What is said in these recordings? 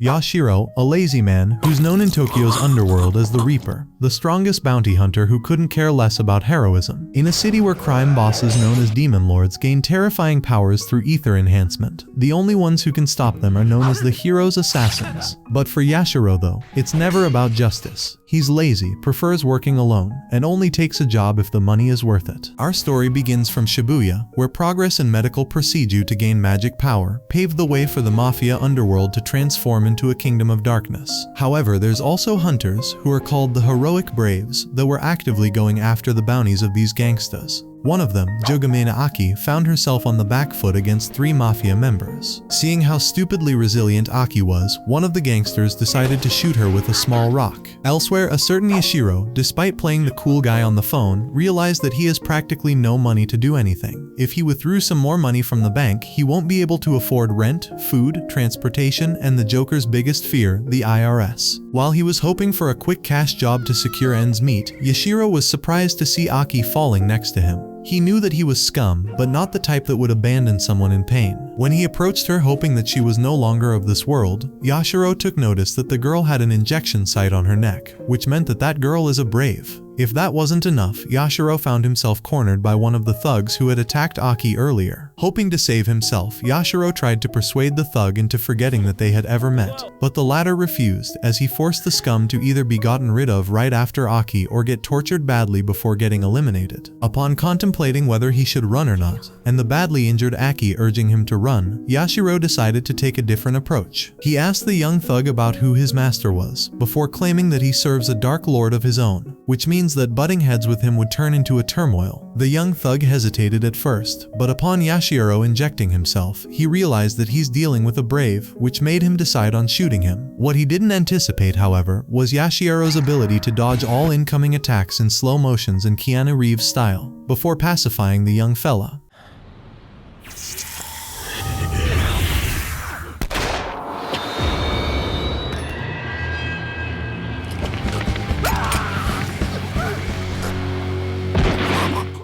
Yashiro, a lazy man who's known in Tokyo's underworld as the Reaper, the strongest bounty hunter who couldn't care less about heroism. In a city where crime bosses known as demon lords gain terrifying powers through ether enhancement, the only ones who can stop them are known as the hero's assassins. But for Yashiro though, it's never about justice. He's lazy, prefers working alone, and only takes a job if the money is worth it. Our story begins from Shibuya, where progress in medical procedure to gain magic power paved the way for the mafia underworld to transform into a kingdom of darkness. However, there's also hunters, who are called the heroic braves, that were actively going after the bounties of these gangstas. One of them, Jogamena Aki, found herself on the back foot against 3 mafia members. Seeing how stupidly resilient Aki was, one of the gangsters decided to shoot her with a small rock. Elsewhere, a certain Yashiro, despite playing the cool guy on the phone, realized that he has practically no money to do anything. If he withdrew some more money from the bank, he won't be able to afford rent, food, transportation, and the Joker's biggest fear, the IRS. While he was hoping for a quick cash job to secure ends meet, Yashiro was surprised to see Aki falling next to him. He knew that he was scum, but not the type that would abandon someone in pain. When he approached her hoping that she was no longer of this world, Yashiro took notice that the girl had an injection site on her neck, which meant that that girl is a brave. If that wasn't enough, Yashiro found himself cornered by one of the thugs who had attacked Aki earlier. Hoping to save himself, Yashiro tried to persuade the thug into forgetting that they had ever met, but the latter refused, as he forced the scum to either be gotten rid of right after Aki or get tortured badly before getting eliminated. Upon contemplating whether he should run or not, and the badly injured Aki urging him to run, Yashiro decided to take a different approach. He asked the young thug about who his master was, before claiming that he serves a dark lord of his own, which means that butting heads with him would turn into a turmoil. The young thug hesitated at first, but upon Yashiro injecting himself, he realized that he's dealing with a brave, which made him decide on shooting him. What he didn't anticipate, however, was Yashiro's ability to dodge all incoming attacks in slow motions in Keanu Reeves style, before pacifying the young fella.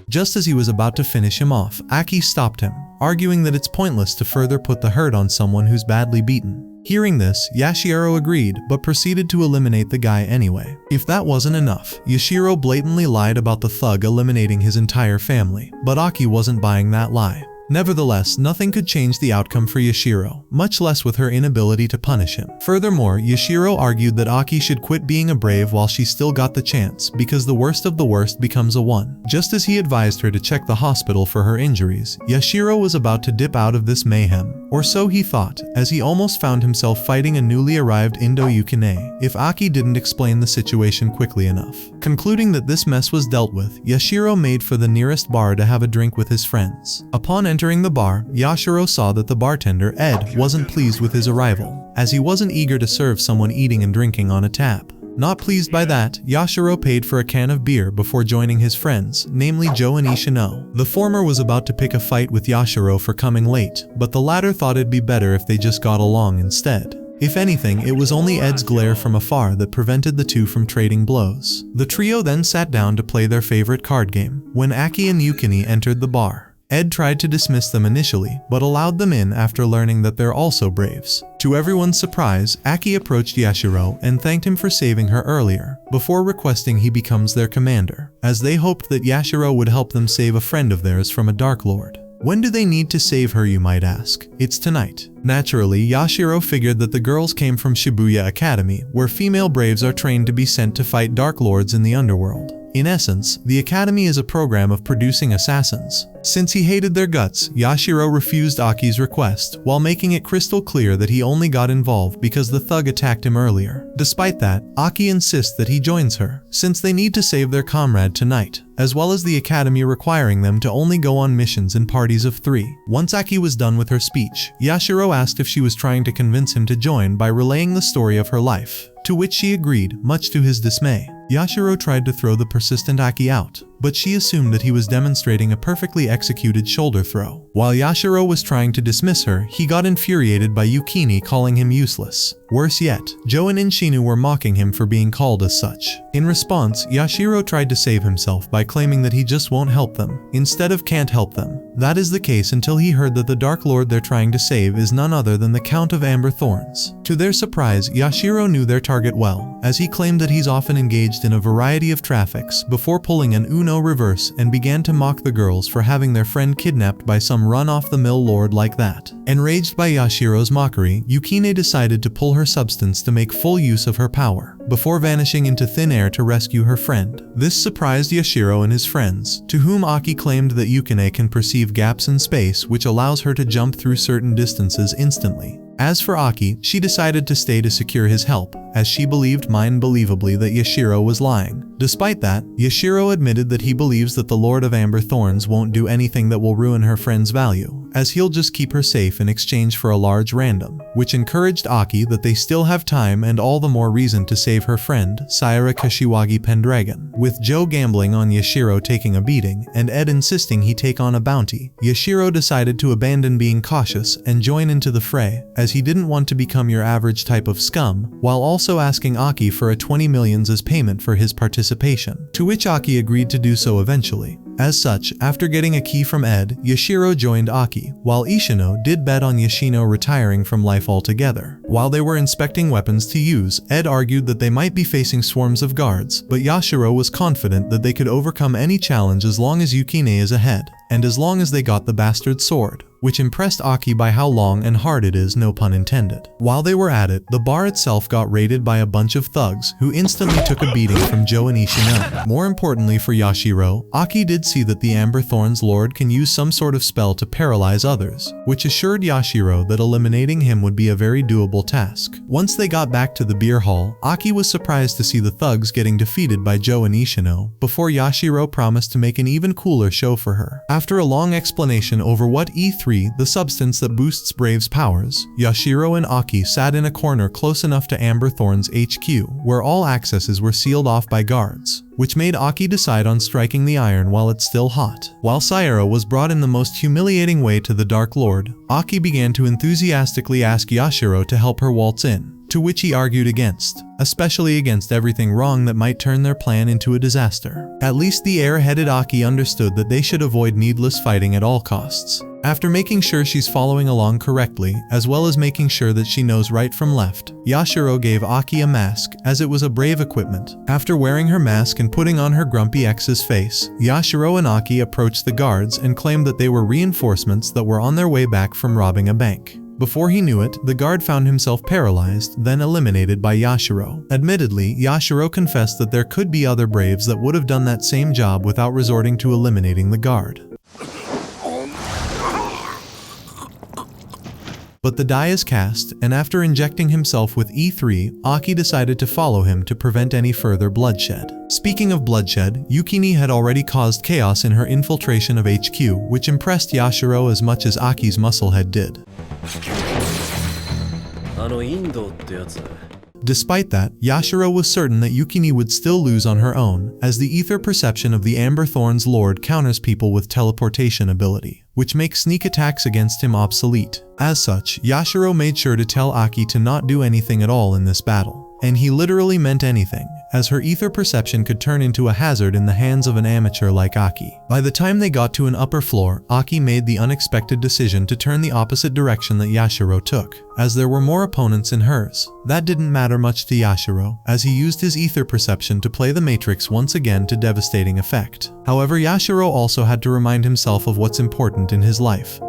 Just as he was about to finish him off, Aki stopped him, arguing that it's pointless to further put the hurt on someone who's badly beaten. Hearing this, Yashiro agreed, but proceeded to eliminate the guy anyway. If that wasn't enough, Yashiro blatantly lied about the thug eliminating his entire family, but Aki wasn't buying that lie. Nevertheless, nothing could change the outcome for Yashiro, much less with her inability to punish him. Furthermore, Yashiro argued that Aki should quit being a brave while she still got the chance, because the worst of the worst becomes a 1. Just as he advised her to check the hospital for her injuries, Yashiro was about to dip out of this mayhem, or so he thought, as he almost found himself fighting a newly arrived Indo Yukine if Aki didn't explain the situation quickly enough. Concluding that this mess was dealt with, Yashiro made for the nearest bar to have a drink with his friends. Upon entering the bar, Yashiro saw that the bartender, Ed, wasn't pleased with his arrival, as he wasn't eager to serve someone eating and drinking on a tap. Not pleased by that, Yashiro paid for a can of beer before joining his friends, namely Joe and Ishino. The former was about to pick a fight with Yashiro for coming late, but the latter thought it'd be better if they just got along instead. If anything, it was only Ed's glare from afar that prevented the two from trading blows. The trio then sat down to play their favorite card game, when Aki and Yukini entered the bar. Ed tried to dismiss them initially, but allowed them in after learning that they're also braves. To everyone's surprise, Aki approached Yashiro and thanked him for saving her earlier, before requesting he becomes their commander, as they hoped that Yashiro would help them save a friend of theirs from a Dark Lord. When do they need to save her, you might ask? It's tonight. Naturally, Yashiro figured that the girls came from Shibuya Academy, where female braves are trained to be sent to fight Dark Lords in the underworld. In essence, the Academy is a program of producing assassins. Since he hated their guts, Yashiro refused Aki's request, while making it crystal clear that he only got involved because the thug attacked him earlier. Despite that, Aki insists that he joins her, since they need to save their comrade tonight, as well as the Academy requiring them to only go on missions in parties of 3. Once Aki was done with her speech, Yashiro asked if she was trying to convince him to join by relaying the story of her life, to which she agreed, much to his dismay. Yashiro tried to throw the persistent Aki out, but she assumed that he was demonstrating a perfectly executed shoulder throw. While Yashiro was trying to dismiss her, he got infuriated by Yukine calling him useless. Worse yet, Joe and Inshinu were mocking him for being called as such. In response, Yashiro tried to save himself by claiming that he just won't help them, instead of can't help them. That is the case until he heard that the Dark Lord they're trying to save is none other than the Count of Amber Thorns. To their surprise, Yashiro knew their target well, as he claimed that he's often engaged in a variety of traffics before pulling an Uno reverse and began to mock the girls for having their friend kidnapped by some run-off-the-mill lord like that. Enraged by Yashiro's mockery, Yukine decided to pull her substance to make full use of her power, before vanishing into thin air to rescue her friend. This surprised Yashiro and his friends, to whom Aki claimed that Yukine can perceive gaps in space which allows her to jump through certain distances instantly. As for Aki, she decided to stay to secure his help, as she believed mind-believably that Yashiro was lying. Despite that, Yashiro admitted that he believes that the Lord of Amber Thorns won't do anything that will ruin her friend's value, as he'll just keep her safe in exchange for a large ransom, which encouraged Aki that they still have time and all the more reason to save her friend, Sayara Kashiwagi Pendragon. With Joe gambling on Yashiro taking a beating, and Ed insisting he take on a bounty, Yashiro decided to abandon being cautious and join into the fray, as he didn't want to become your average type of scum, while also asking Aki for a 20 millions as payment for his participation, to which Aki agreed to do so eventually. As such, after getting a key from Ed, Yashiro joined Aki, while Ishino did bet on Yoshino retiring from life altogether. While they were inspecting weapons to use, Ed argued that they might be facing swarms of guards, but Yashiro was confident that they could overcome any challenge as long as Yukine is ahead, and as long as they got the bastard sword, which impressed Aki by how long and hard it is, no pun intended. While they were at it, the bar itself got raided by a bunch of thugs, who instantly took a beating from Joe and Ishino. More importantly for Yashiro, Aki did see that the Amber Thorns Lord can use some sort of spell to paralyze others, which assured Yashiro that eliminating him would be a very doable task. Once they got back to the beer hall, Aki was surprised to see the thugs getting defeated by Joe and Ishino, before Yashiro promised to make an even cooler show for her. After a long explanation over what E3, the substance that boosts Brave's powers, Yashiro and Aki sat in a corner close enough to Amber Thorn's HQ, where all accesses were sealed off by guards, which made Aki decide on striking the iron while it's still hot. While Sayara was brought in the most humiliating way to the Dark Lord, Aki began to enthusiastically ask Yashiro to help her waltz in, to which he argued against, especially against everything wrong that might turn their plan into a disaster. At least the air-headed Aki understood that they should avoid needless fighting at all costs. After making sure she's following along correctly, as well as making sure that she knows right from left, Yashiro gave Aki a mask, as it was a Brave equipment. After wearing her mask and putting on her grumpy ex's face, Yashiro and Aki approached the guards and claimed that they were reinforcements that were on their way back from robbing a bank. Before he knew it, the guard found himself paralyzed, then eliminated by Yashiro. Admittedly, Yashiro confessed that there could be other Braves that would have done that same job without resorting to eliminating the guard. But the die is cast, and after injecting himself with E3, Aki decided to follow him to prevent any further bloodshed. Speaking of bloodshed, Yukine had already caused chaos in her infiltration of HQ, which impressed Yashiro as much as Aki's musclehead did. Despite that, Yashiro was certain that Yukine would still lose on her own, as the ether perception of the Amber Thorns Lord counters people with teleportation ability, which makes sneak attacks against him obsolete. As such, Yashiro made sure to tell Aki to not do anything at all in this battle. And he literally meant anything, as her ether perception could turn into a hazard in the hands of an amateur like Aki. By the time they got to an upper floor, Aki made the unexpected decision to turn the opposite direction that Yashiro took, as there were more opponents in hers. That didn't matter much to Yashiro, as he used his ether perception to play the Matrix once again to devastating effect. However, Yashiro also had to remind himself of what's important in his life,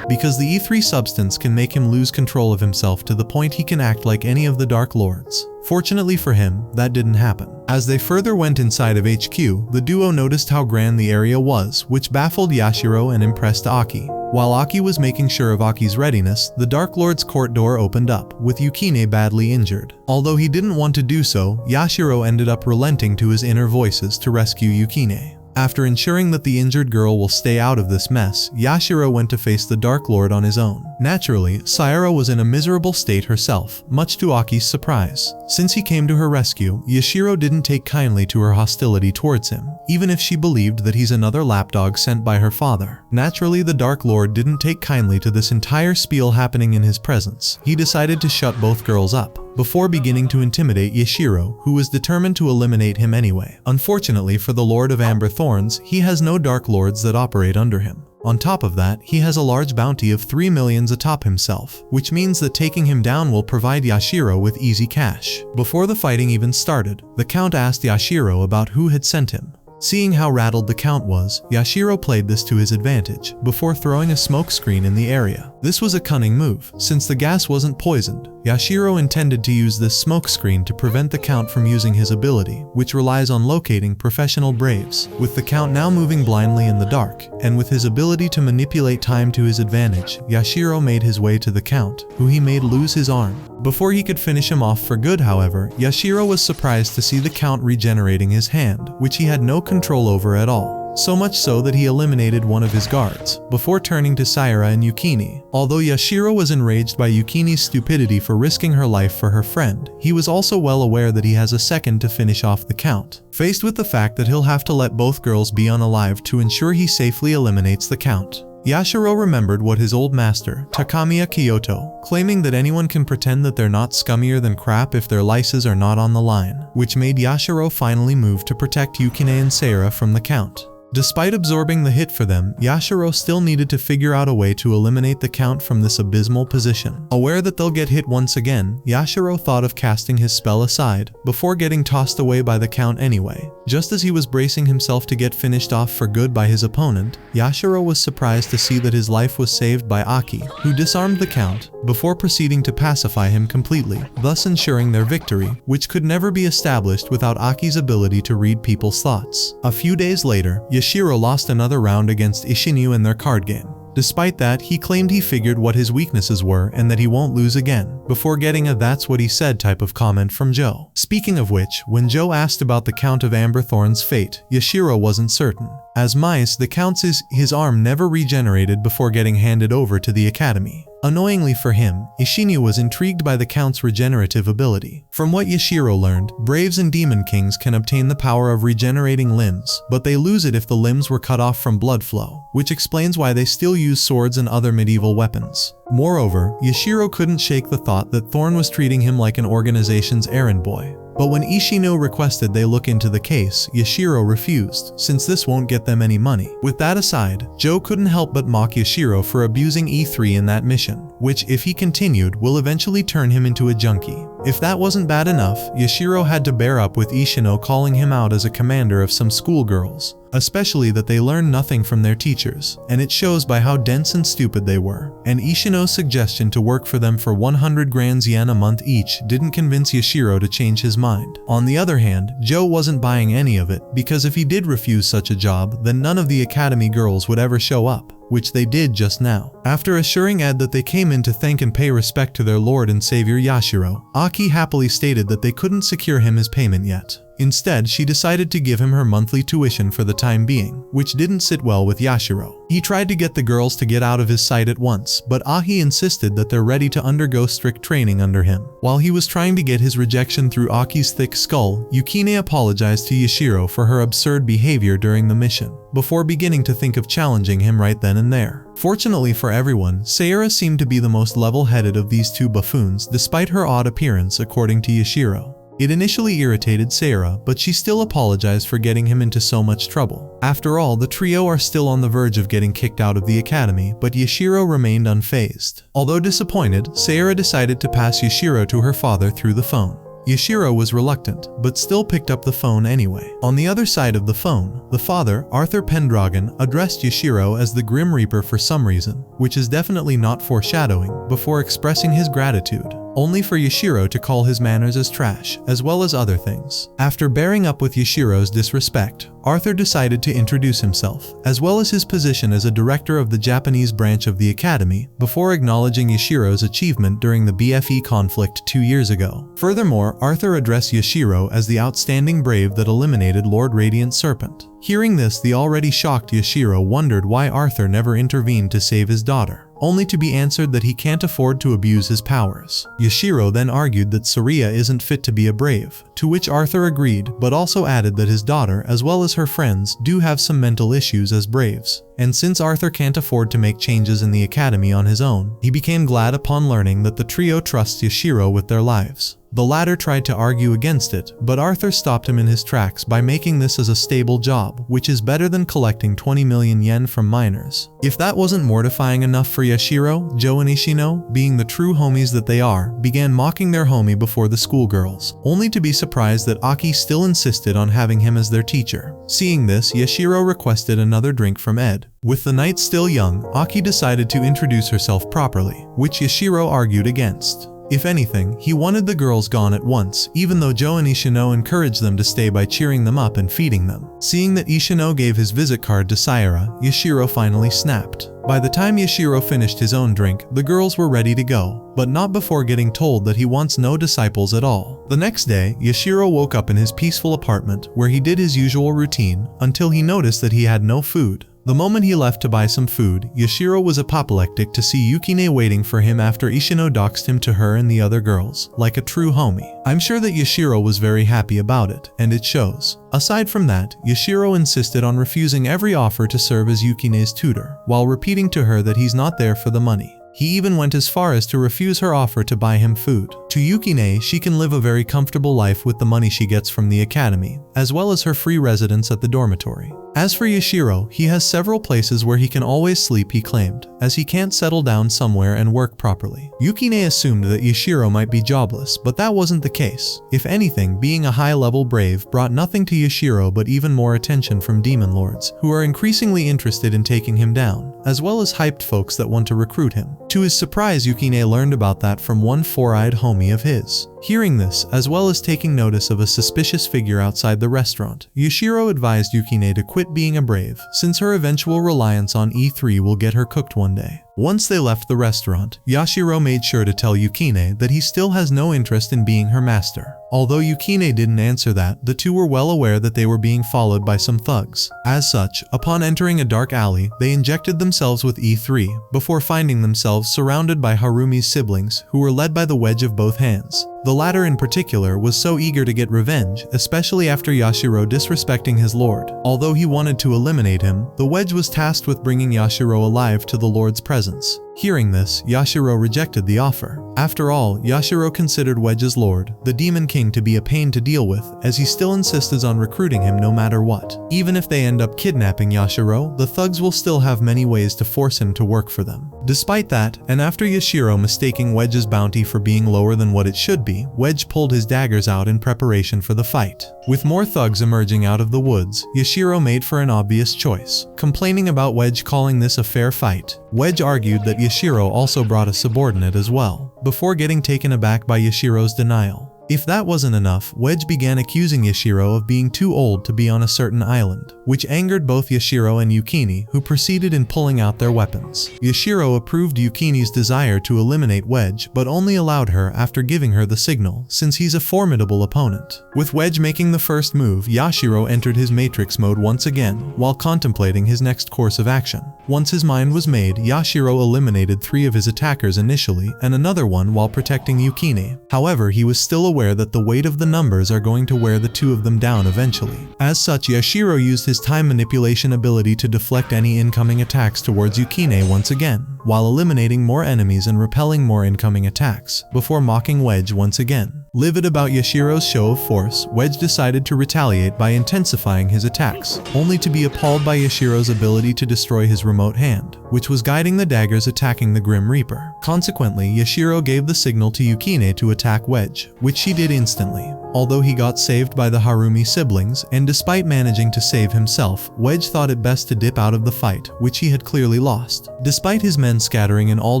because the E3 substance can make him lose control of himself to the point he can act like any of the Dark Lords. Fortunately for him, that didn't happen. As they further went inside of HQ, the duo noticed how grand the area was, which baffled Yashiro and impressed Aki. While Aki was making sure of Aki's readiness, the Dark Lord's court door opened up, with Yukine badly injured. Although he didn't want to do so, Yashiro ended up relenting to his inner voices to rescue Yukine. After ensuring that the injured girl will stay out of this mess, Yashiro went to face the Dark Lord on his own. Naturally, Sayara was in a miserable state herself, much to Aki's surprise. Since he came to her rescue, Yashiro didn't take kindly to her hostility towards him, even if she believed that he's another lapdog sent by her father. Naturally, the Dark Lord didn't take kindly to this entire spiel happening in his presence. He decided to shut both girls up, before beginning to intimidate Yashiro, who was determined to eliminate him anyway. Unfortunately for the Lord of Amber Thorns, he has no Dark Lords that operate under him. On top of that, he has a large bounty of 3 millions atop himself, which means that taking him down will provide Yashiro with easy cash. Before the fighting even started, the Count asked Yashiro about who had sent him. Seeing how rattled the Count was, Yashiro played this to his advantage, before throwing a smoke screen in the area. This was a cunning move, since the gas wasn't poisoned. Yashiro intended to use this smoke screen to prevent the Count from using his ability, which relies on locating professional braves. With the Count now moving blindly in the dark, and with his ability to manipulate time to his advantage, Yashiro made his way to the Count, who he made lose his arm. Before he could finish him off for good, however, Yashiro was surprised to see the Count regenerating his hand, which he had no control over at all. So much so that he eliminated one of his guards, before turning to Sayara and Yukini. Although Yashiro was enraged by Yukini's stupidity for risking her life for her friend, he was also well aware that he has a second to finish off the Count. Faced with the fact that he'll have to let both girls be unalive to ensure he safely eliminates the Count, Yashiro remembered what his old master, Takamiya Kyoto, claiming that anyone can pretend that they're not scummier than crap if their lices are not on the line, which made Yashiro finally move to protect Yukine and Sayara from the Count. Despite absorbing the hit for them, Yashiro still needed to figure out a way to eliminate the Count from this abysmal position. Aware that they'll get hit once again, Yashiro thought of casting his spell aside, before getting tossed away by the Count anyway. Just as he was bracing himself to get finished off for good by his opponent, Yashiro was surprised to see that his life was saved by Aki, who disarmed the Count, before proceeding to pacify him completely, thus ensuring their victory, which could never be established without Aki's ability to read people's thoughts. A few days later, Yashiro lost another round against Isshinyu in their card game. Despite that, he claimed he figured what his weaknesses were and that he won't lose again, before getting a "that's what he said" type of comment from Joe. Speaking of which, when Joe asked about the Count of Amberthorn's fate, Yashiro wasn't certain. As Mice, the Count's his arm never regenerated before getting handed over to the academy. Annoyingly for him, Isshinyu was intrigued by the Count's regenerative ability. From what Yashiro learned, Braves and Demon Kings can obtain the power of regenerating limbs, but they lose it if the limbs were cut off from blood flow, which explains why they still use swords and other medieval weapons. Moreover, Yashiro couldn't shake the thought that Thorn was treating him like an organization's errand boy. But when Isshinyu requested they look into the case, Yashiro refused, since this won't get them any money. With that aside, Joe couldn't help but mock Yashiro for abusing E3 in that mission, which, if he continued, will eventually turn him into a junkie. If that wasn't bad enough, Yashiro had to bear up with Isshinyu calling him out as a commander of some schoolgirls, especially that they learned nothing from their teachers, and it shows by how dense and stupid they were. And Ishinu's suggestion to work for them for 100 grand yen a month each didn't convince Yashiro to change his mind. On the other hand, Joe wasn't buying any of it, because if he did refuse such a job, then none of the academy girls would ever show up, which they did just now. After assuring Ed that they came in to thank and pay respect to their lord and savior Yashiro, Aki happily stated that they couldn't secure him his payment yet. Instead, she decided to give him her monthly tuition for the time being, which didn't sit well with Yashiro. He tried to get the girls to get out of his sight at once, but Ahi insisted that they're ready to undergo strict training under him. While he was trying to get his rejection through Aki's thick skull, Yukine apologized to Yashiro for her absurd behavior during the mission, before beginning to think of challenging him right then and there. Fortunately for everyone, Sayara seemed to be the most level-headed of these two buffoons despite her odd appearance, according to Yashiro. It initially irritated Sayara, but she still apologized for getting him into so much trouble. After all, the trio are still on the verge of getting kicked out of the academy, but Yashiro remained unfazed. Although disappointed, Sayara decided to pass Yashiro to her father through the phone. Yashiro was reluctant, but still picked up the phone anyway. On the other side of the phone, the father, Arthur Pendragon, addressed Yashiro as the Grim Reaper for some reason, which is definitely not foreshadowing, before expressing his gratitude. only for Yashiro to call his manners as trash, as well as other things. After bearing up with Yashiro's disrespect, Arthur decided to introduce himself, as well as his position as a director of the Japanese branch of the academy, before acknowledging Yashiro's achievement during the BFE conflict 2 years ago. Furthermore, Arthur addressed Yashiro as the outstanding brave that eliminated Lord Radiant Serpent. Hearing this, the already shocked Yashiro wondered why Arthur never intervened to save his daughter, only to be answered that he can't afford to abuse his powers. Yashiro then argued that Saria isn't fit to be a brave, to which Arthur agreed, but also added that his daughter, as well as her friends, do have some mental issues as braves. And since Arthur can't afford to make changes in the academy on his own, he became glad upon learning that the trio trusts Yashiro with their lives. The latter tried to argue against it, but Arthur stopped him in his tracks by making this as a stable job, which is better than collecting 20 million yen from minors. If that wasn't mortifying enough for Yashiro, Joe and Ishino, being the true homies that they are, began mocking their homie before the schoolgirls, only to be surprised that Aki still insisted on having him as their teacher. Seeing this, Yashiro requested another drink from Ed. With the night still young, Aki decided to introduce herself properly, which Yashiro argued against. If anything, he wanted the girls gone at once, even though Joe and Ishino encouraged them to stay by cheering them up and feeding them. Seeing that Ishino gave his visit card to Saira, Yashiro finally snapped. By the time Yashiro finished his own drink, the girls were ready to go, but not before getting told that he wants no disciples at all. The next day, Yashiro woke up in his peaceful apartment, where he did his usual routine, until he noticed that he had no food. The moment he left to buy some food, Yashiro was apoplectic to see Yukine waiting for him after Ishino doxed him to her and the other girls, like a true homie. I'm sure that Yashiro was very happy about it, and it shows. Aside from that, Yashiro insisted on refusing every offer to serve as Yukine's tutor, while repeating to her that he's not there for the money. He even went as far as to refuse her offer to buy him food. To Yukine, she can live a very comfortable life with the money she gets from the academy, as well as her free residence at the dormitory. As for Yashiro, he has several places where he can always sleep, he claimed, as he can't settle down somewhere and work properly. Yukine assumed that Yashiro might be jobless, but that wasn't the case. If anything, being a high-level brave brought nothing to Yashiro but even more attention from demon lords, who are increasingly interested in taking him down, as well as hyped folks that want to recruit him. To his surprise, Yukine learned about that from one four-eyed homie of his. Hearing this, as well as taking notice of a suspicious figure outside the restaurant, Yashiro advised Yukine to quit being a brave, since her eventual reliance on E3 will get her cooked one day. Once they left the restaurant, Yashiro made sure to tell Yukine that he still has no interest in being her master. Although Yukine didn't answer that, the two were well aware that they were being followed by some thugs. As such, upon entering a dark alley, they injected themselves with E3, before finding themselves surrounded by Harumi's siblings, who were led by the Wedge of both hands. The latter in particular was so eager to get revenge, especially after Yashiro disrespecting his lord. Although he wanted to eliminate him, the Wedge was tasked with bringing Yashiro alive to the lord's presence. Hearing this, Yashiro rejected the offer. After all, Yashiro considered Wedge's lord, the Demon King, to be a pain to deal with, as he still insisted on recruiting him no matter what. Even if they end up kidnapping Yashiro, the thugs will still have many ways to force him to work for them. Despite that, and after Yashiro mistaking Wedge's bounty for being lower than what it should be, Wedge pulled his daggers out in preparation for the fight. With more thugs emerging out of the woods, Yashiro made for an obvious choice. Complaining about Wedge calling this a fair fight, Wedge argued that Yashiro also brought a subordinate as well, before getting taken aback by Yashiro's denial. If that wasn't enough, Wedge began accusing Yashiro of being too old to be on a certain island, which angered both Yashiro and Yukine, who proceeded in pulling out their weapons. Yashiro approved Yukine's desire to eliminate Wedge, but only allowed her after giving her the signal, since he's a formidable opponent. With Wedge making the first move, Yashiro entered his matrix mode once again, while contemplating his next course of action. Once his mind was made, Yashiro eliminated 3 of his attackers initially, and another one while protecting Yukine. However, he was still aware that the weight of the numbers are going to wear the 2 of them down eventually. As such, Yashiro used his time manipulation ability to deflect any incoming attacks towards Yukine once again, while eliminating more enemies and repelling more incoming attacks, before mocking Wedge once again. Livid about Yashiro's show of force, Wedge decided to retaliate by intensifying his attacks, only to be appalled by Yashiro's ability to destroy his remote hand, which was guiding the daggers attacking the Grim Reaper. Consequently, Yashiro gave the signal to Yukine to attack Wedge, which she did instantly. Although he got saved by the Harumi siblings, and despite managing to save himself, Wedge thought it best to dip out of the fight, which he had clearly lost. Despite his men scattering in all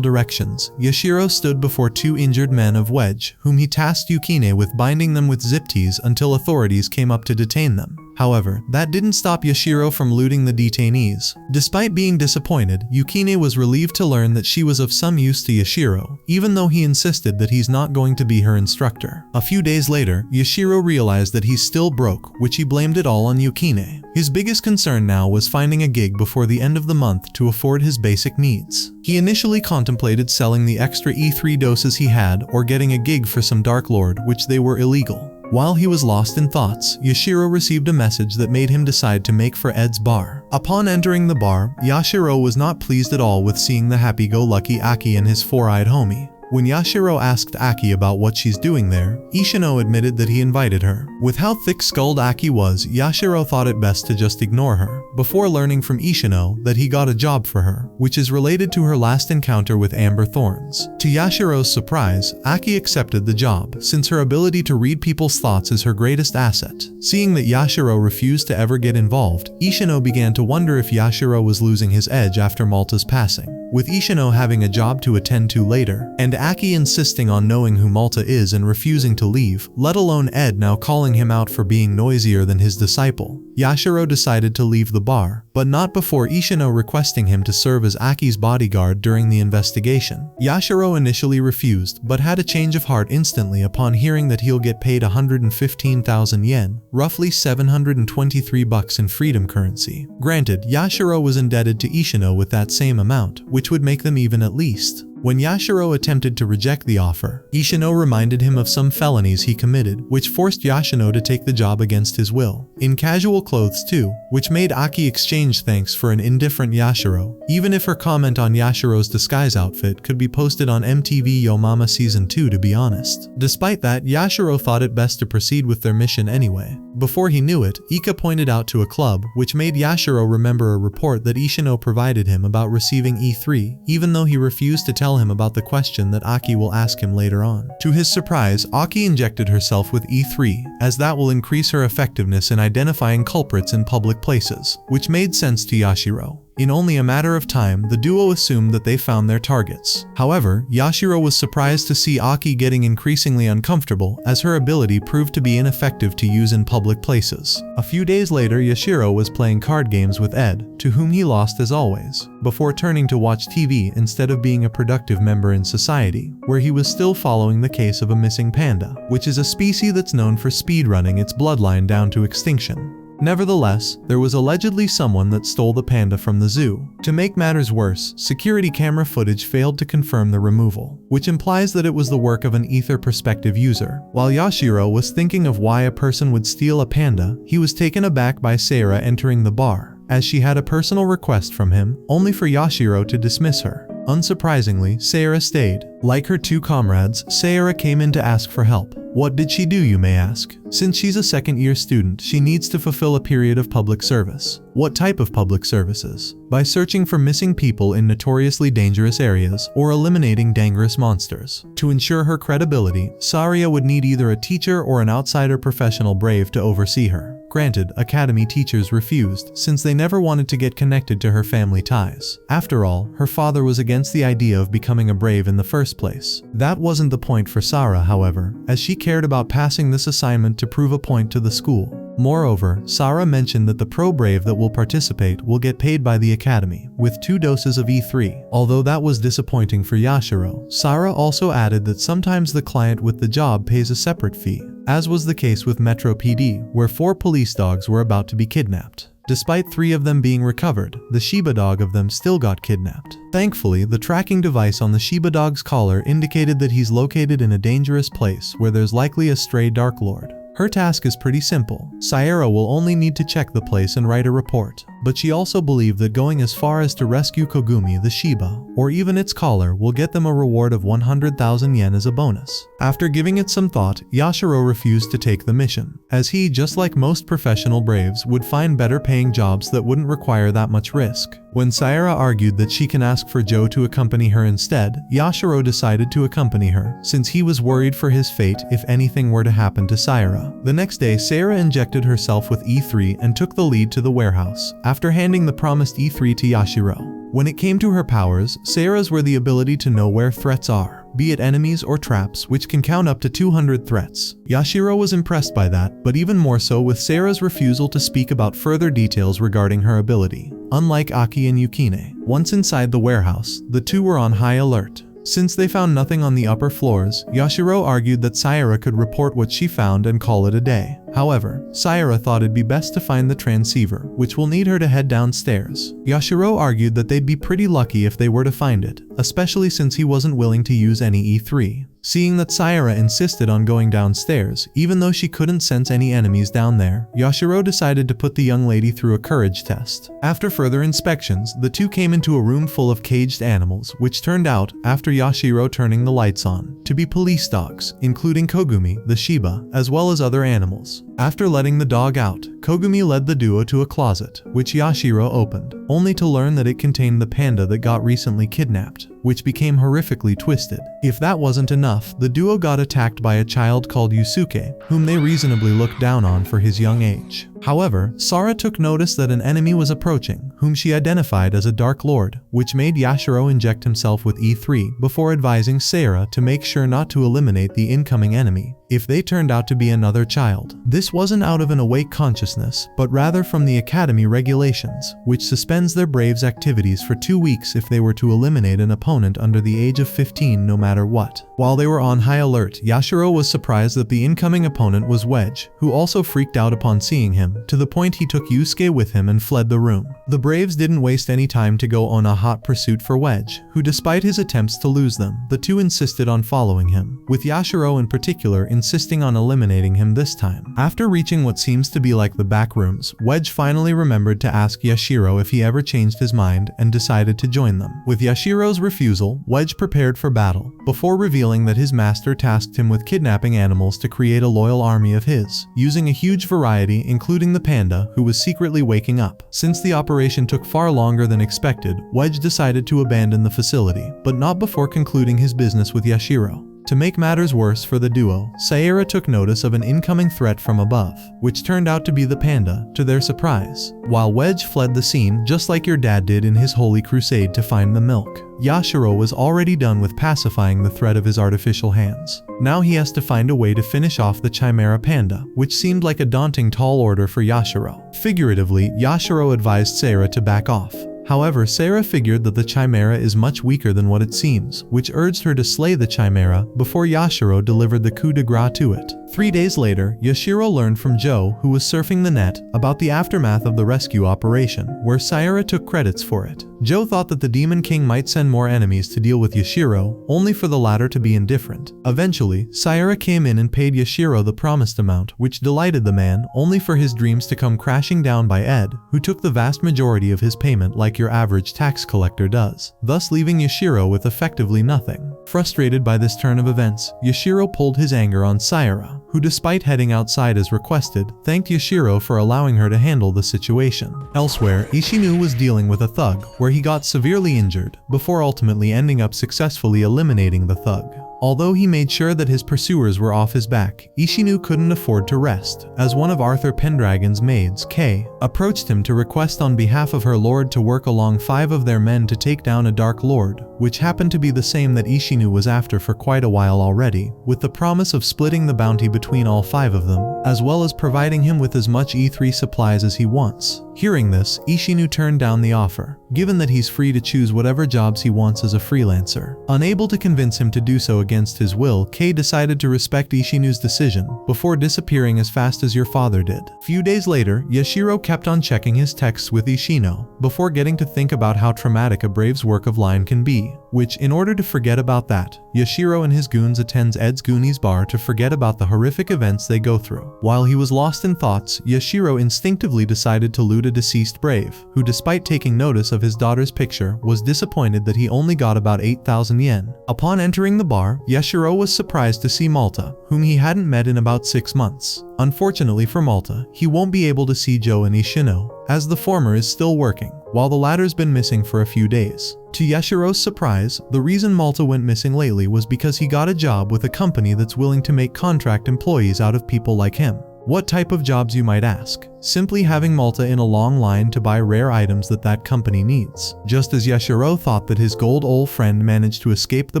directions, Yashiro stood before two injured men of Wedge, whom he tasked Yukine with binding them with zip ties until authorities came up to detain them. However, that didn't stop Yashiro from looting the detainees. Despite being disappointed, Yukine was relieved to learn that she was of some use to Yashiro, even though he insisted that he's not going to be her instructor. A few days later, Yashiro realized that he's still broke, which he blamed it all on Yukine. His biggest concern now was finding a gig before the end of the month to afford his basic needs. He initially contemplated selling the extra E3 doses he had or getting a gig for some Dark Lord, which they were illegal. While he was lost in thoughts, Yashiro received a message that made him decide to make for Ed's bar. Upon entering the bar, Yashiro was not pleased at all with seeing the happy-go-lucky Aki and his four-eyed homie. When Yashiro asked Aki about what she's doing there, Ishino admitted that he invited her. With how thick-skulled Aki was, Yashiro thought it best to just ignore her, before learning from Ishino that he got a job for her, which is related to her last encounter with Amber Thorns. To Yashiro's surprise, Aki accepted the job, since her ability to read people's thoughts is her greatest asset. Seeing that Yashiro refused to ever get involved, Ishino began to wonder if Yashiro was losing his edge after Malta's passing. With Ishino having a job to attend to later, and Aki insisting on knowing who Malta is and refusing to leave, let alone Ed now calling him out for being noisier than his disciple, Yashiro decided to leave the bar, but not before Ishino requesting him to serve as Aki's bodyguard during the investigation. Yashiro initially refused, but had a change of heart instantly upon hearing that he'll get paid 115,000 yen, roughly 723 bucks in freedom currency. Granted, Yashiro was indebted to Ishino with that same amount, which would make them even at least. When Yashiro attempted to reject the offer, Ishino reminded him of some felonies he committed, which forced Yashiro to take the job against his will. In casual clothes too, which made Aki exchange thanks for an indifferent Yashiro, even if her comment on Yashiro's disguise outfit could be posted on MTV Yo Mama Season 2 to be honest. Despite that, Yashiro thought it best to proceed with their mission anyway. Before he knew it, Ika pointed out to a club, which made Yashiro remember a report that Ishino provided him about receiving E3, even though he refused to tell him about the question that Aki will ask him later on. To his surprise, Aki injected herself with E3, as that will increase her effectiveness in identifying culprits in public places, which made sense to Yashiro. In only a matter of time, the duo assumed that they found their targets. However, Yashiro was surprised to see Aki getting increasingly uncomfortable, as her ability proved to be ineffective to use in public places. A few days later, Yashiro was playing card games with Ed, to whom he lost as always, before turning to watch TV instead of being a productive member in society, where he was still following the case of a missing panda, which is a species that's known for speedrunning its bloodline down to extinction. Nevertheless, there was allegedly someone that stole the panda from the zoo. To make matters worse, security camera footage failed to confirm the removal, which implies that it was the work of an ether perspective user. While Yashiro was thinking of why a person would steal a panda, he was taken aback by Seira entering the bar, as she had a personal request from him, only for Yashiro to dismiss her. Unsurprisingly, Seira stayed. Like her two comrades, Seira came in to ask for help. What did she do, you may ask? Since she's a second-year student, she needs to fulfill a period of public service. What type of public services? By searching for missing people in notoriously dangerous areas or eliminating dangerous monsters. To ensure her credibility, Saria would need either a teacher or an outsider professional brave to oversee her. Granted, academy teachers refused, since they never wanted to get connected to her family ties. After all, her father was against the idea of becoming a brave in the first place. That wasn't the point for Sara, however, as she cared about passing this assignment to prove a point to the school. Moreover, Sara mentioned that the pro-brave that will participate will get paid by the academy, with 2 doses of E3. Although that was disappointing for Yashiro, Sara also added that sometimes the client with the job pays a separate fee, as was the case with Metro PD, where 4 police dogs were about to be kidnapped. Despite 3 of them being recovered, the Shiba dog of them still got kidnapped. Thankfully, the tracking device on the Shiba dog's collar indicated that he's located in a dangerous place where there's likely a stray Dark Lord. Her task is pretty simple. Sierra will only need to check the place and write a report. but she also believed that going as far as to rescue Kogumi the Shiba, or even its collar, will get them a reward of 100,000 yen as a bonus. After giving it some thought, Yashiro refused to take the mission, as he, just like most professional braves, would find better paying jobs that wouldn't require that much risk. When Sayara argued that she can ask for Joe to accompany her instead, Yashiro decided to accompany her, since he was worried for his fate if anything were to happen to Sayara. The next day, Sayara injected herself with E3 and took the lead to the warehouse, after handing the promised E3 to Yashiro. When it came to her powers, Sayara's were the ability to know where threats are, be it enemies or traps, which can count up to 200 threats. Yashiro was impressed by that, but even more so with Sayara's refusal to speak about further details regarding her ability. Unlike Aki and Yukine, once inside the warehouse, the two were on high alert. Since they found nothing on the upper floors, Yashiro argued that Sayara could report what she found and call it a day. However, Sayara thought it'd be best to find the transceiver, which will need her to head downstairs. Yashiro argued that they'd be pretty lucky if they were to find it, especially since he wasn't willing to use any E3. Seeing that Sayara insisted on going downstairs, even though she couldn't sense any enemies down there, Yashiro decided to put the young lady through a courage test. After further inspections, the two came into a room full of caged animals, which turned out, after Yashiro turning the lights on, to be police dogs, including Kogumi, the Shiba, as well as other animals. After letting the dog out, Kogumi led the duo to a closet, which Yashiro opened, only to learn that it contained the panda that got recently kidnapped, which became horrifically twisted. If that wasn't enough, the duo got attacked by a child called Yusuke, whom they reasonably looked down on for his young age. However, Sara took notice that an enemy was approaching, whom she identified as a Dark Lord, which made Yashiro inject himself with E3 before advising Sayara to make sure not to eliminate the incoming enemy if they turned out to be another child. This wasn't out of an awake consciousness, but rather from the Academy regulations, which suspends their Braves' activities for 2 weeks if they were to eliminate an opponent under the age of 15 no matter what. While they were on high alert, Yashiro was surprised that the incoming opponent was Wedge, who also freaked out upon seeing him, to the point he took Yusuke with him and fled the room. The Braves didn't waste any time to go on a hot pursuit for Wedge, who despite his attempts to lose them, the two insisted on following him, with Yashiro in particular insisting on eliminating him this time. After reaching what seems to be like the back rooms, Wedge finally remembered to ask Yashiro if he ever changed his mind and decided to join them. With Yashiro's refusal, Wedge prepared for battle, before revealing that his master tasked him with kidnapping animals to create a loyal army of his, using a huge variety including the panda, who was secretly waking up. Since the operation took far longer than expected, Wedge decided to abandon the facility, but not before concluding his business with Yashiro. To make matters worse for the duo, Sayara took notice of an incoming threat from above, which turned out to be the panda, to their surprise. While Wedge fled the scene just like your dad did in his holy crusade to find the milk, Yashiro was already done with pacifying the threat of his artificial hands. Now he has to find a way to finish off the Chimera Panda, which seemed like a daunting tall order for Yashiro. Figuratively, Yashiro advised Sayara to back off. However, Sayara figured that the Chimera is much weaker than what it seems, which urged her to slay the Chimera before Yashiro delivered the coup de grace to it. 3 days later, Yashiro learned from Joe, who was surfing the net, about the aftermath of the rescue operation, where Sayara took credits for it. Joe thought that the Demon King might send more enemies to deal with Yashiro, only for the latter to be indifferent. Eventually, Sayara came in and paid Yashiro the promised amount, which delighted the man, only for his dreams to come crashing down by Ed, who took the vast majority of his payment like your average tax collector does, thus leaving Yashiro with effectively nothing. Frustrated by this turn of events, Yashiro pulled his anger on Sayara, who despite heading outside as requested, thanked Yashiro for allowing her to handle the situation. Elsewhere, Ishinu was dealing with a thug, where he got severely injured, before ultimately ending up successfully eliminating the thug. Although he made sure that his pursuers were off his back, Ishinu couldn't afford to rest, as one of Arthur Pendragon's maids, Kay, approached him to request on behalf of her lord to work along 5 of their men to take down a Dark Lord, which happened to be the same that Ishinu was after for quite a while already, with the promise of splitting the bounty between all 5 of them, as well as providing him with as much E3 supplies as he wants. Hearing this, Ishinu turned down the offer, given that he's free to choose whatever jobs he wants as a freelancer. Unable to convince him to do so against his will, Kay decided to respect Ishinu's decision, before disappearing as fast as your father did. Few days later, Yashiro kept on checking his texts with Ishino, before getting to think about how traumatic a brave's work of line can be. which, in order to forget about that, Yashiro and his goons attends Ed's Goonies bar to forget about the horrific events they go through. While he was lost in thoughts, Yashiro instinctively decided to loot a deceased brave, who despite taking notice of his daughter's picture, was disappointed that he only got about 8,000 yen. Upon entering the bar, Yashiro was surprised to see Malta, whom he hadn't met in about 6 months. Unfortunately for Malta, he won't be able to see Joe and Ishino, as the former is still working, while the latter's been missing for a few days. To Yashiro's surprise, the reason Malta went missing lately was because he got a job with a company that's willing to make contract employees out of people like him. What type of jobs, you might ask? Simply having Malta in a long line to buy rare items that company needs. Just as Yashiro thought that his gold old friend managed to escape the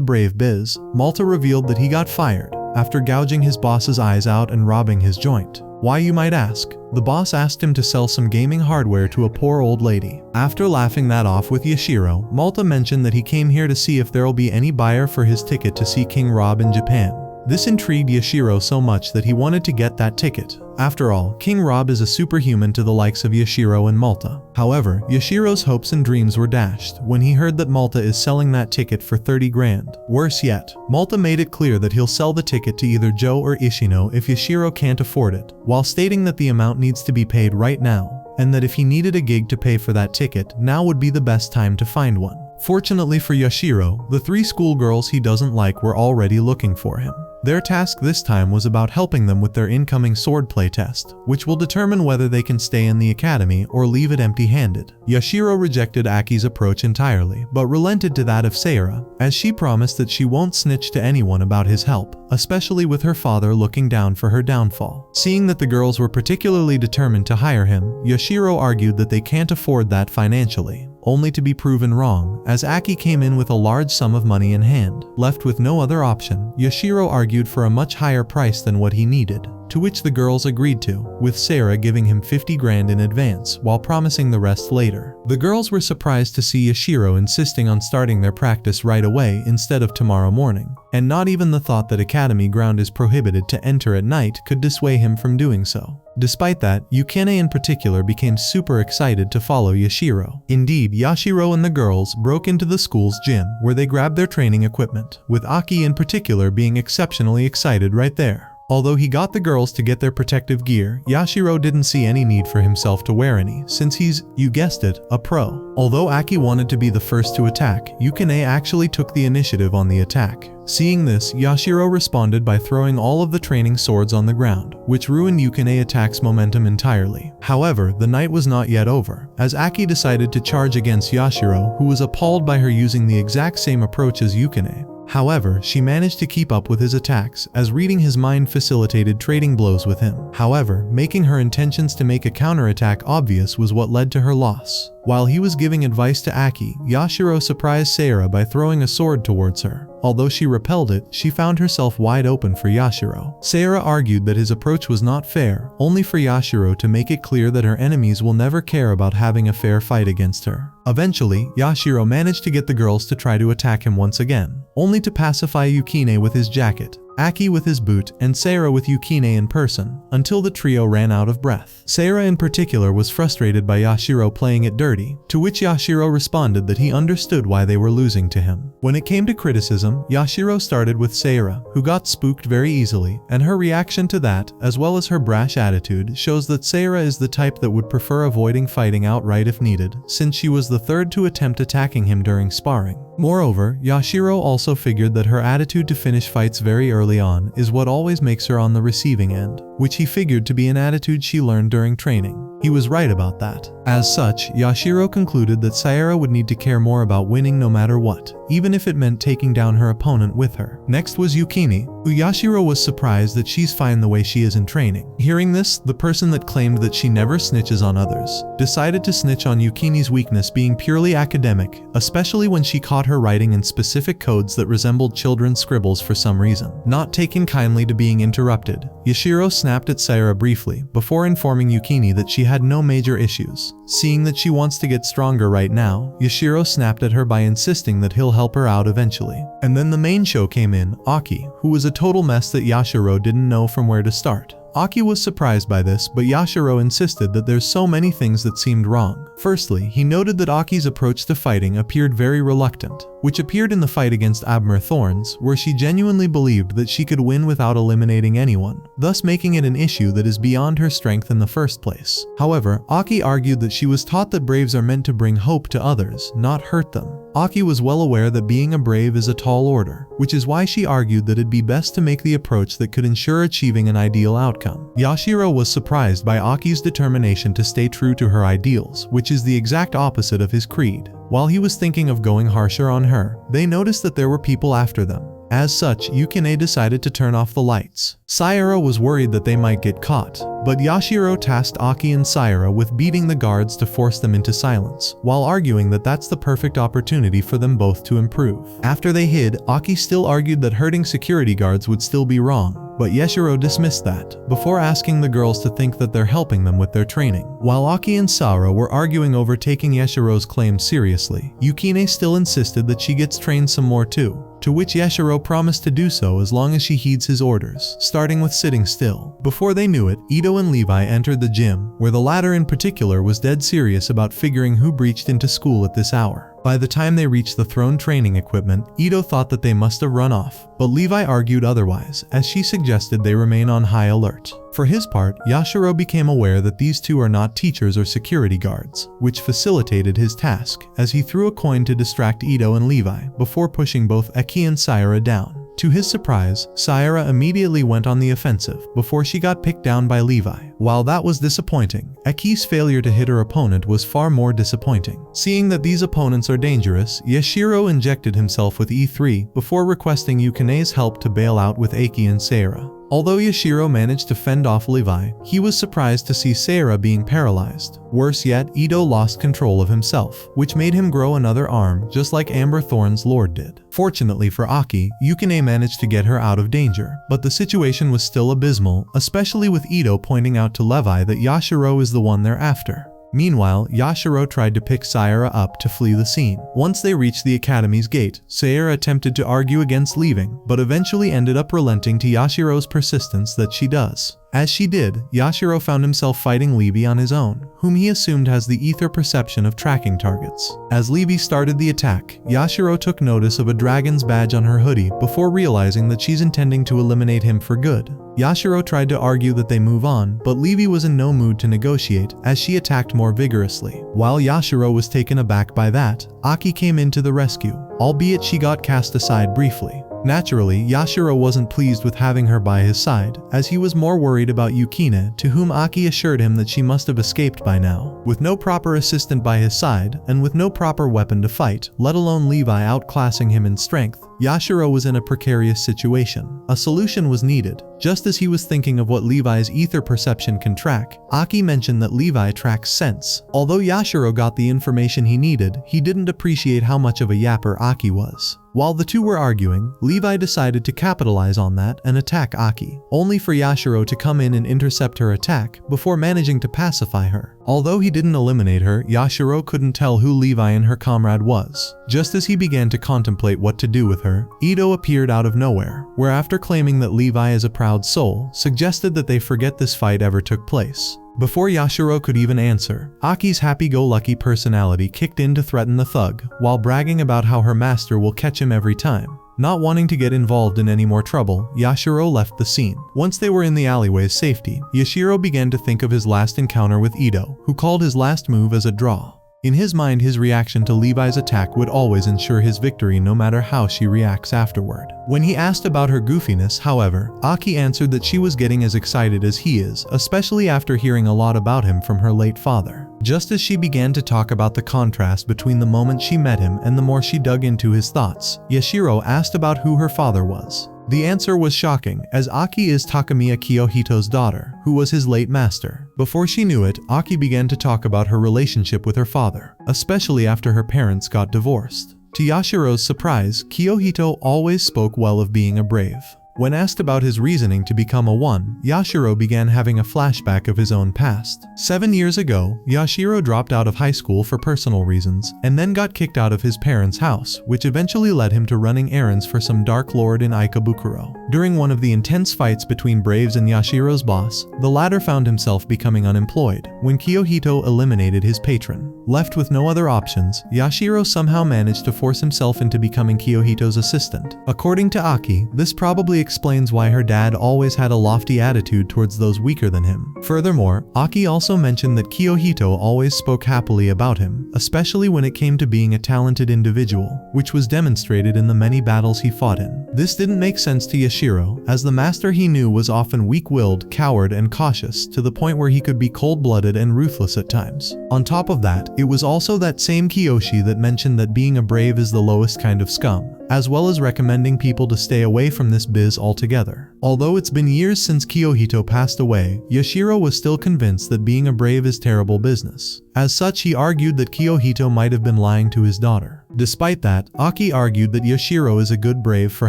brave biz, Malta revealed that he got fired after gouging his boss's eyes out and robbing his joint. Why, you might ask? The boss asked him to sell some gaming hardware to a poor old lady. After laughing that off with Yashiro, Malta mentioned that he came here to see if there'll be any buyer for his ticket to see King Rob in Japan. This intrigued Yashiro so much that he wanted to get that ticket. After all, King Rob is a superhuman to the likes of Yashiro and Malta. However, Yashiro's hopes and dreams were dashed when he heard that Malta is selling that ticket for 30 grand. Worse yet, Malta made it clear that he'll sell the ticket to either Joe or Ishino if Yashiro can't afford it, while stating that the amount needs to be paid right now, and that if he needed a gig to pay for that ticket, now would be the best time to find one. Fortunately for Yashiro, the 3 schoolgirls he doesn't like were already looking for him. Their task this time was about helping them with their incoming swordplay test, which will determine whether they can stay in the academy or leave it empty-handed. Yashiro rejected Aki's approach entirely, but relented to that of Sayara, as she promised that she won't snitch to anyone about his help, especially with her father looking down for her downfall. Seeing that the girls were particularly determined to hire him, Yashiro argued that they can't afford that financially, only to be proven wrong, as Aki came in with a large sum of money in hand. Left with no other option, Yashiro argued for a much higher price than what he needed, to which the girls agreed to, with Sarah giving him 50 grand in advance while promising the rest later. The girls were surprised to see Yashiro insisting on starting their practice right away instead of tomorrow morning, and not even the thought that academy ground is prohibited to enter at night could dissuade him from doing so. Despite that, Yukine in particular became super excited to follow Yashiro. Indeed, Yashiro and the girls broke into the school's gym where they grabbed their training equipment, with Aki in particular being exceptionally excited right there. Although he got the girls to get their protective gear, Yashiro didn't see any need for himself to wear any, since he's, you guessed it, a pro. Although Aki wanted to be the first to attack, Yukine actually took the initiative on the attack. Seeing this, Yashiro responded by throwing all of the training swords on the ground, which ruined Yukine attack's momentum entirely. However, the night was not yet over, as Aki decided to charge against Yashiro, who was appalled by her using the exact same approach as Yukine. However, she managed to keep up with his attacks, as reading his mind facilitated trading blows with him. However, making her intentions to make a counterattack obvious was what led to her loss. While he was giving advice to Aki, Yashiro surprised Sarah by throwing a sword towards her. Although she repelled it, she found herself wide open for Yashiro. Sarah argued that his approach was not fair, only for Yashiro to make it clear that her enemies will never care about having a fair fight against her. Eventually, Yashiro managed to get the girls to try to attack him once again, only to pacify Yukine with his jacket, Aki with his boot, and Sarah with Yukine in person, until the trio ran out of breath. Sarah in particular was frustrated by Yashiro playing it dirty, to which Yashiro responded that he understood why they were losing to him. When it came to criticism, Yashiro started with Sarah, who got spooked very easily, and her reaction to that, as well as her brash attitude, shows that Sarah is the type that would prefer avoiding fighting outright if needed, since she was the third to attempt attacking him during sparring. Moreover, Yashiro also figured that her attitude to finish fights very early on is what always makes her on the receiving end, which he figured to be an attitude she learned during training. He was right about that. As such, Yashiro concluded that Sayara would need to care more about winning no matter what, even if it meant taking down her opponent with her. Next was Yukine, who Yashiro was surprised that she's fine the way she is in training. Hearing this, the person that claimed that she never snitches on others, decided to snitch on Yukine's weakness being purely academic, especially when she caught her writing in specific codes that resembled children's scribbles for some reason. Not taking kindly to being interrupted, Yashiro snapped at Sayara briefly, before informing Yukine that she had no major issues. Seeing that she wants to get stronger right now, Yashiro snapped at her by insisting that he'll help her out eventually. And then the main show came in, Aki, who was a total mess that Yashiro didn't know from where to start. Aki was surprised by this, but Yashiro insisted that there's so many things that seemed wrong. Firstly, he noted that Aki's approach to fighting appeared very reluctant, which appeared in the fight against Abmer Thorns, where she genuinely believed that she could win without eliminating anyone, thus making it an issue that is beyond her strength in the first place. However, Aki argued that she was taught that braves are meant to bring hope to others, not hurt them. Aki was well aware that being a brave is a tall order, which is why she argued that it'd be best to make the approach that could ensure achieving an ideal outcome. Yashiro was surprised by Aki's determination to stay true to her ideals, which is the exact opposite of his creed. While he was thinking of going harsher on her, they noticed that there were people after them. As such, Yukine decided to turn off the lights. Sayara was worried that they might get caught, but Yashiro tasked Aki and Sayara with beating the guards to force them into silence, while arguing that that's the perfect opportunity for them both to improve. After they hid, Aki still argued that hurting security guards would still be wrong, but Yashiro dismissed that, before asking the girls to think that they're helping them with their training. While Aki and Sayara were arguing over taking Yashiro's claims seriously, Yukine still insisted that she gets trained some more too, to which Yashiro promised to do so as long as she heeds his orders, starting with sitting still. Before they knew it, Ito and Levi entered the gym, where the latter in particular was dead serious about figuring who breached into school at this hour. By the time they reached the throne training equipment, Ito thought that they must have run off, but Levi argued otherwise, as she suggested they remain on high alert. For his part, Yashiro became aware that these two are not teachers or security guards, which facilitated his task, as he threw a coin to distract Ito and Levi, before pushing both Aki and Sayara down. To his surprise, Sayara immediately went on the offensive, before she got picked down by Levi. While that was disappointing, Aki's failure to hit her opponent was far more disappointing. Seeing that these opponents are dangerous, Yashiro injected himself with E3, before requesting Yukine's help to bail out with Aki and Sayara. Although Yashiro managed to fend off Levi, he was surprised to see Sayara being paralyzed. Worse yet, Ito lost control of himself, which made him grow another arm, just like Amber Thorn's lord did. Fortunately for Aki, Yukine managed to get her out of danger, but the situation was still abysmal, especially with Ito pointing out to Levi that Yashiro is the one they're after. Meanwhile, Yashiro tried to pick Sayara up to flee the scene. Once they reached the academy's gate, Sayara attempted to argue against leaving, but eventually ended up relenting to Yashiro's persistence that she does. As she did, Yashiro found himself fighting Levi on his own, whom he assumed has the ether perception of tracking targets. As Levi started the attack, Yashiro took notice of a dragon's badge on her hoodie before realizing that she's intending to eliminate him for good. Yashiro tried to argue that they move on, but Levi was in no mood to negotiate, as she attacked more vigorously. While Yashiro was taken aback by that, Aki came in to the rescue, albeit she got cast aside briefly. Naturally, Yashiro wasn't pleased with having her by his side, as he was more worried about Yukine, to whom Aki assured him that she must have escaped by now. With no proper assistant by his side, and with no proper weapon to fight, let alone Levi outclassing him in strength, Yashiro was in a precarious situation. A solution was needed. Just as he was thinking of what Levi's ether perception can track, Aki mentioned that Levi tracks sense. Although Yashiro got the information he needed, he didn't appreciate how much of a yapper Aki was. While the two were arguing, Levi decided to capitalize on that and attack Aki, only for Yashiro to come in and intercept her attack before managing to pacify her. Although he didn't eliminate her, Yashiro couldn't tell who Levi and her comrade was. Just as he began to contemplate what to do with her, Ito appeared out of nowhere, where after claiming that Levi is a proud soul, suggested that they forget this fight ever took place. Before Yashiro could even answer, Aki's happy-go-lucky personality kicked in to threaten the thug, while bragging about how her master will catch him every time. Not wanting to get involved in any more trouble, Yashiro left the scene. Once they were in the alleyway's safety, Yashiro began to think of his last encounter with Ito, who called his last move as a draw. In his mind, his reaction to Levi's attack would always ensure his victory no matter how she reacts afterward. When he asked about her goofiness, however, Aki answered that she was getting as excited as he is, especially after hearing a lot about him from her late father. Just as she began to talk about the contrast between the moment she met him and the more she dug into his thoughts, Yashiro asked about who her father was. The answer was shocking, as Aki is Takamiya Kiyohito's daughter, who was his late master. Before she knew it, Aki began to talk about her relationship with her father, especially after her parents got divorced. To Yashiro's surprise, Kiyohito always spoke well of being a brave. When asked about his reasoning to become a 1, Yashiro began having a flashback of his own past. 7 years ago, Yashiro dropped out of high school for personal reasons, and then got kicked out of his parents' house, which eventually led him to running errands for some Dark Lord in Ikebukuro. During one of the intense fights between Braves and Yashiro's boss, the latter found himself becoming unemployed, when Kiyohito eliminated his patron. Left with no other options, Yashiro somehow managed to force himself into becoming Kiyohito's assistant. According to Aki, this probably explains why her dad always had a lofty attitude towards those weaker than him. Furthermore, Aki also mentioned that Kiyohito always spoke happily about him, especially when it came to being a talented individual, which was demonstrated in the many battles he fought in. This didn't make sense to Yashiro, as the master he knew was often weak-willed, coward, and cautious, to the point where he could be cold-blooded and ruthless at times. On top of that, it was also that same Kiyoshi that mentioned that being a brave is the lowest kind of scum, as well as recommending people to stay away from this biz altogether. Although it's been years since Kiyohito passed away, Yashiro was still convinced that being a brave is terrible business. As such, he argued that Kiyohito might have been lying to his daughter. Despite that, Aki argued that Yashiro is a good brave for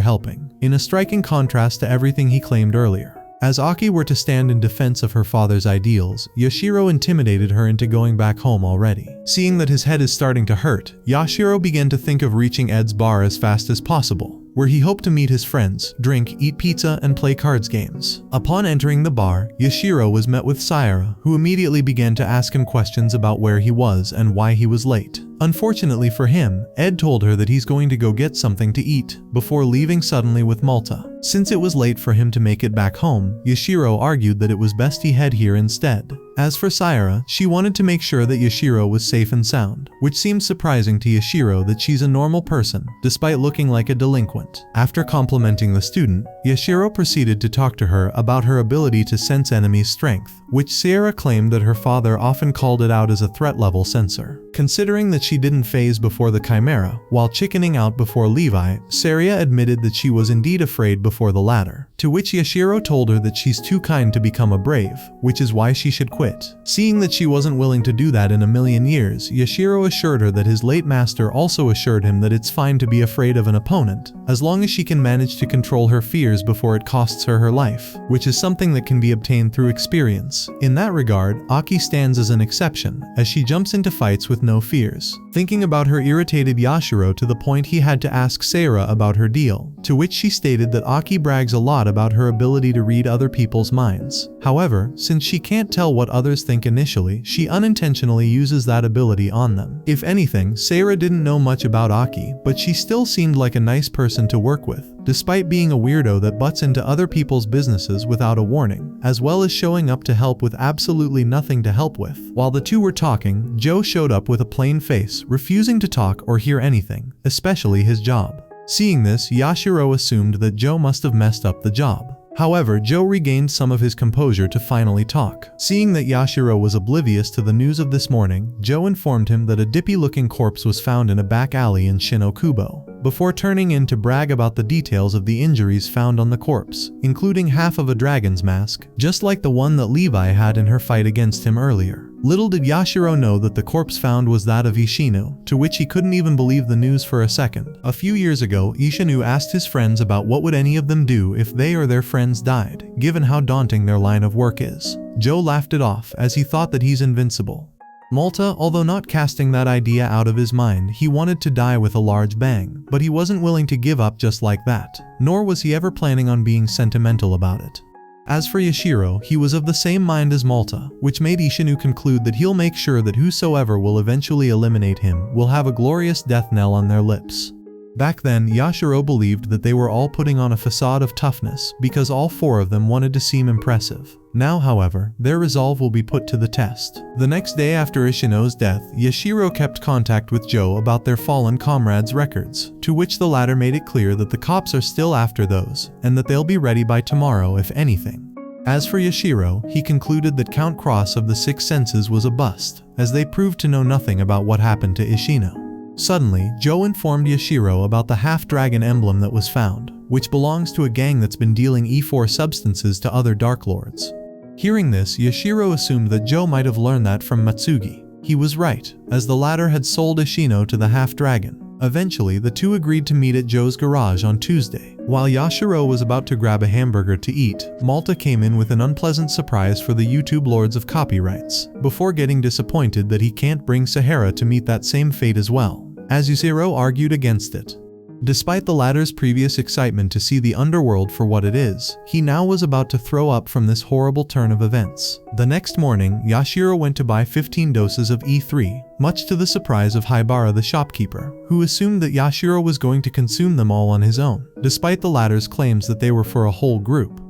helping, in a striking contrast to everything he claimed earlier. As Aki were to stand in defense of her father's ideals, Yashiro intimidated her into going back home already. Seeing that his head is starting to hurt, Yashiro began to think of reaching Ed's bar as fast as possible, where he hoped to meet his friends, drink, eat pizza, and play cards games. Upon entering the bar, Yashiro was met with Sayara, who immediately began to ask him questions about where he was and why he was late. Unfortunately for him, Ed told her that he's going to go get something to eat, before leaving suddenly with Malta. Since it was late for him to make it back home, Yashiro argued that it was best he head here instead. As for Sayara, she wanted to make sure that Yashiro was safe and sound, which seems surprising to Yashiro that she's a normal person, despite looking like a delinquent. After complimenting the student, Yashiro proceeded to talk to her about her ability to sense enemies' strength, which Sayara claimed that her father often called it out as a threat level sensor. Considering that she didn't phase before the Chimera, while chickening out before Levi, Sayara admitted that she was indeed afraid before the latter, to which Yashiro told her that she's too kind to become a brave, which is why she should quit. Seeing that she wasn't willing to do that in a million years, Yashiro assured her that his late master also assured him that it's fine to be afraid of an opponent, as long as she can manage to control her fears before it costs her her life, which is something that can be obtained through experience. In that regard, Aki stands as an exception, as she jumps into fights with no fears. Thinking about her irritated Yashiro to the point he had to ask Sayara about her deal, to which she stated that Aki brags a lot about her ability to read other people's minds. However, since she can't tell what others think initially, she unintentionally uses that ability on them. If anything, Sayara didn't know much about Aki, but she still seemed like a nice person to work with, despite being a weirdo that butts into other people's businesses without a warning, as well as showing up to help with absolutely nothing to help with. While the two were talking, Joe showed up with a plain face, refusing to talk or hear anything, especially his job. Seeing this, Yashiro assumed that Joe must have messed up the job. However, Joe regained some of his composure to finally talk. Seeing that Yashiro was oblivious to the news of this morning, Joe informed him that a dippy-looking corpse was found in a back alley in Shinokubo, before turning in to brag about the details of the injuries found on the corpse, including half of a dragon's mask, just like the one that Levi had in her fight against him earlier. Little did Yashiro know that the corpse found was that of Ishino, to which he couldn't even believe the news for a second. A few years ago, Ishino asked his friends about what would any of them do if they or their friends died, given how daunting their line of work is. Joe laughed it off, as he thought that he's invincible. Malta, although not casting that idea out of his mind, he wanted to die with a large bang, but he wasn't willing to give up just like that, nor was he ever planning on being sentimental about it. As for Yashiro, he was of the same mind as Malta, which made Ishino conclude that he'll make sure that whosoever will eventually eliminate him will have a glorious death knell on their lips. Back then, Yashiro believed that they were all putting on a facade of toughness because all four of them wanted to seem impressive. Now, however, their resolve will be put to the test. The next day after Ishino's death, Yashiro kept contact with Joe about their fallen comrades' records, to which the latter made it clear that the cops are still after those, and that they'll be ready by tomorrow if anything. As for Yashiro, he concluded that Count Cross of the Six Senses was a bust, as they proved to know nothing about what happened to Ishino. Suddenly, Joe informed Yashiro about the half-dragon emblem that was found, which belongs to a gang that's been dealing E4 substances to other Dark Lords. Hearing this, Yashiro assumed that Joe might have learned that from Matsugi. He was right, as the latter had sold Ishino to the half-dragon. Eventually, the two agreed to meet at Joe's garage on Tuesday. While Yashiro was about to grab a hamburger to eat, Malta came in with an unpleasant surprise for the YouTube lords of copyrights, before getting disappointed that he can't bring Sahara to meet that same fate as well, as Yashiro argued against it. Despite the latter's previous excitement to see the underworld for what it is, he now was about to throw up from this horrible turn of events. The next morning, Yashiro went to buy 15 doses of E3, much to the surprise of Haibara the shopkeeper, who assumed that Yashiro was going to consume them all on his own, despite the latter's claims that they were for a whole group.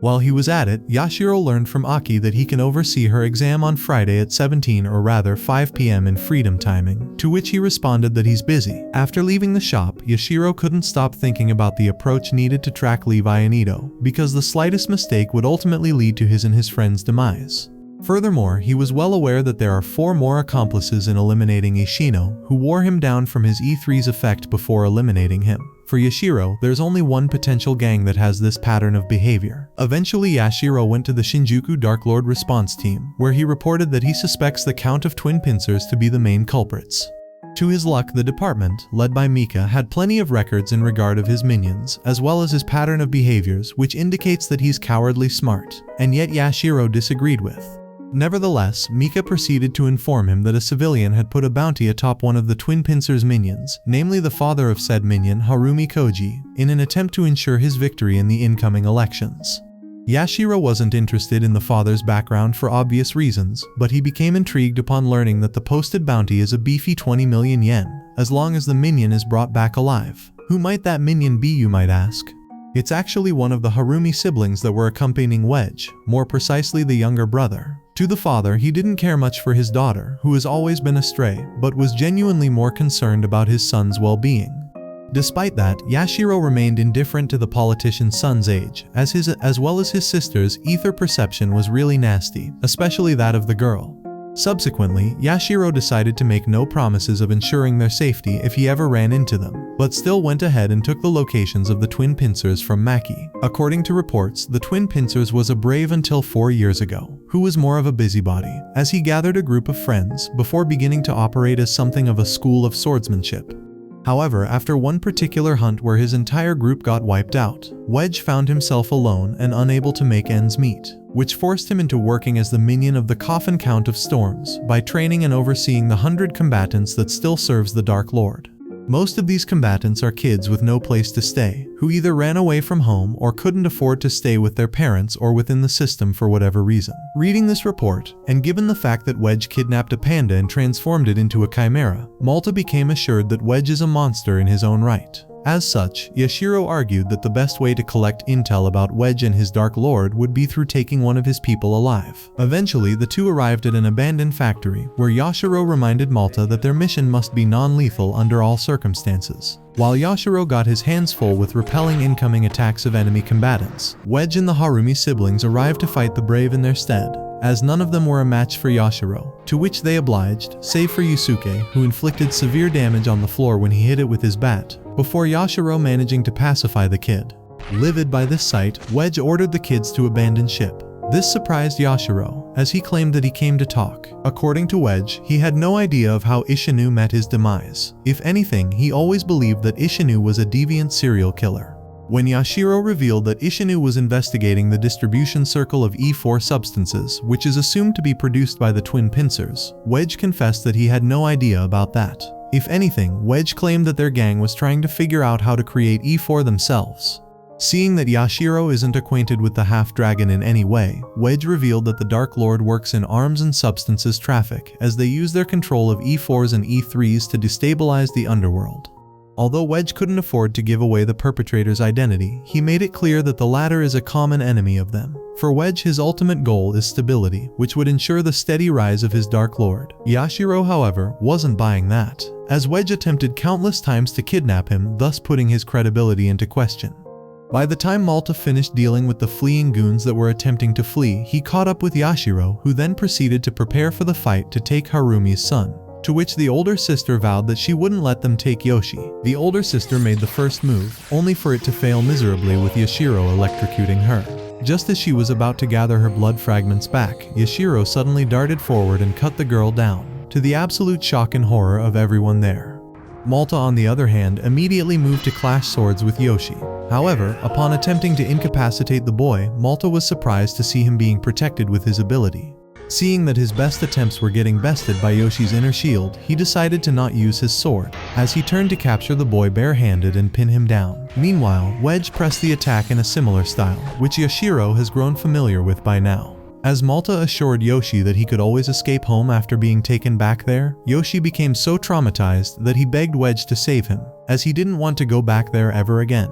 While he was at it, Yashiro learned from Aki that he can oversee her exam on Friday at 5 p.m. in freedom timing, to which he responded that he's busy. After leaving the shop, Yashiro couldn't stop thinking about the approach needed to track Levi and Ito, because the slightest mistake would ultimately lead to his and his friend's demise. Furthermore, he was well aware that there are 4 more accomplices in eliminating Ishino, who wore him down from his E3's effect before eliminating him. For Yashiro, there's only one potential gang that has this pattern of behavior. Eventually, Yashiro went to the Shinjuku Dark Lord response team, where he reported that he suspects the Count of Twin Pincers to be the main culprits. To his luck, the department, led by Mika, had plenty of records in regard of his minions, as well as his pattern of behaviors, which indicates that he's cowardly smart, and yet Yashiro disagreed with. Nevertheless, Mika proceeded to inform him that a civilian had put a bounty atop one of the Twin Pincers' minions, namely the father of said minion, Harumi Koji, in an attempt to ensure his victory in the incoming elections. Yashiro wasn't interested in the father's background for obvious reasons, but he became intrigued upon learning that the posted bounty is a beefy 20 million yen, as long as the minion is brought back alive. Who might that minion be, you might ask? It's actually one of the Harumi siblings that were accompanying Wedge, more precisely the younger brother. To the father, he didn't care much for his daughter, who has always been astray, but was genuinely more concerned about his son's well-being. Despite that, Yashiro remained indifferent to the politician's son's age, as well as his sister's ether perception was really nasty, especially that of the girl. Subsequently, Yashiro decided to make no promises of ensuring their safety if he ever ran into them, but still went ahead and took the locations of the Twin Pincers from Maki. According to reports, the Twin Pincers was a brave until 4 years ago, who was more of a busybody, as he gathered a group of friends before beginning to operate as something of a school of swordsmanship. However, after one particular hunt where his entire group got wiped out, Wedge found himself alone and unable to make ends meet, which forced him into working as the minion of the Coffin Count of Storms by training and overseeing the 100 combatants that still serves the Dark Lord. Most of these combatants are kids with no place to stay, who either ran away from home or couldn't afford to stay with their parents or within the system for whatever reason. Reading this report, and given the fact that Wedge kidnapped a panda and transformed it into a chimera, Malta became assured that Wedge is a monster in his own right. As such, Yashiro argued that the best way to collect intel about Wedge and his Dark Lord would be through taking one of his people alive. Eventually, the two arrived at an abandoned factory, where Yashiro reminded Malta that their mission must be non-lethal under all circumstances. While Yashiro got his hands full with repelling incoming attacks of enemy combatants, Wedge and the Harumi siblings arrived to fight the brave in their stead, as none of them were a match for Yashiro, to which they obliged, save for Yusuke, who inflicted severe damage on the floor when he hit it with his bat, before Yashiro managing to pacify the kid. Livid by this sight, Wedge ordered the kids to abandon ship. This surprised Yashiro, as he claimed that he came to talk. According to Wedge, he had no idea of how Ishinu met his demise. If anything, he always believed that Ishinu was a deviant serial killer. When Yashiro revealed that Ishinu was investigating the distribution circle of E4 substances, which is assumed to be produced by the Twin Pincers, Wedge confessed that he had no idea about that. If anything, Wedge claimed that their gang was trying to figure out how to create E4 themselves. Seeing that Yashiro isn't acquainted with the half-dragon in any way, Wedge revealed that the Dark Lord works in arms and substances traffic, as they use their control of E4s and E3s to destabilize the underworld. Although Wedge couldn't afford to give away the perpetrator's identity, he made it clear that the latter is a common enemy of them. For Wedge, his ultimate goal is stability, which would ensure the steady rise of his Dark Lord. Yashiro, however, wasn't buying that, as Wedge attempted countless times to kidnap him, thus putting his credibility into question. By the time Malta finished dealing with the fleeing goons that were attempting to flee, he caught up with Yashiro, who then proceeded to prepare for the fight to take Harumi's son. To which the older sister vowed that she wouldn't let them take Yoshi. The older sister made the first move, only for it to fail miserably with Yashiro electrocuting her. Just as she was about to gather her blood fragments back, Yashiro suddenly darted forward and cut the girl down, to the absolute shock and horror of everyone there. Malta, on the other hand, immediately moved to clash swords with Yoshi. However, upon attempting to incapacitate the boy, Malta was surprised to see him being protected with his ability. Seeing that his best attempts were getting bested by Yoshi's inner shield, he decided to not use his sword, as he turned to capture the boy barehanded and pin him down. Meanwhile, Wedge pressed the attack in a similar style, which Yashiro has grown familiar with by now. As Malta assured Yoshi that he could always escape home after being taken back there, Yoshi became so traumatized that he begged Wedge to save him, as he didn't want to go back there ever again.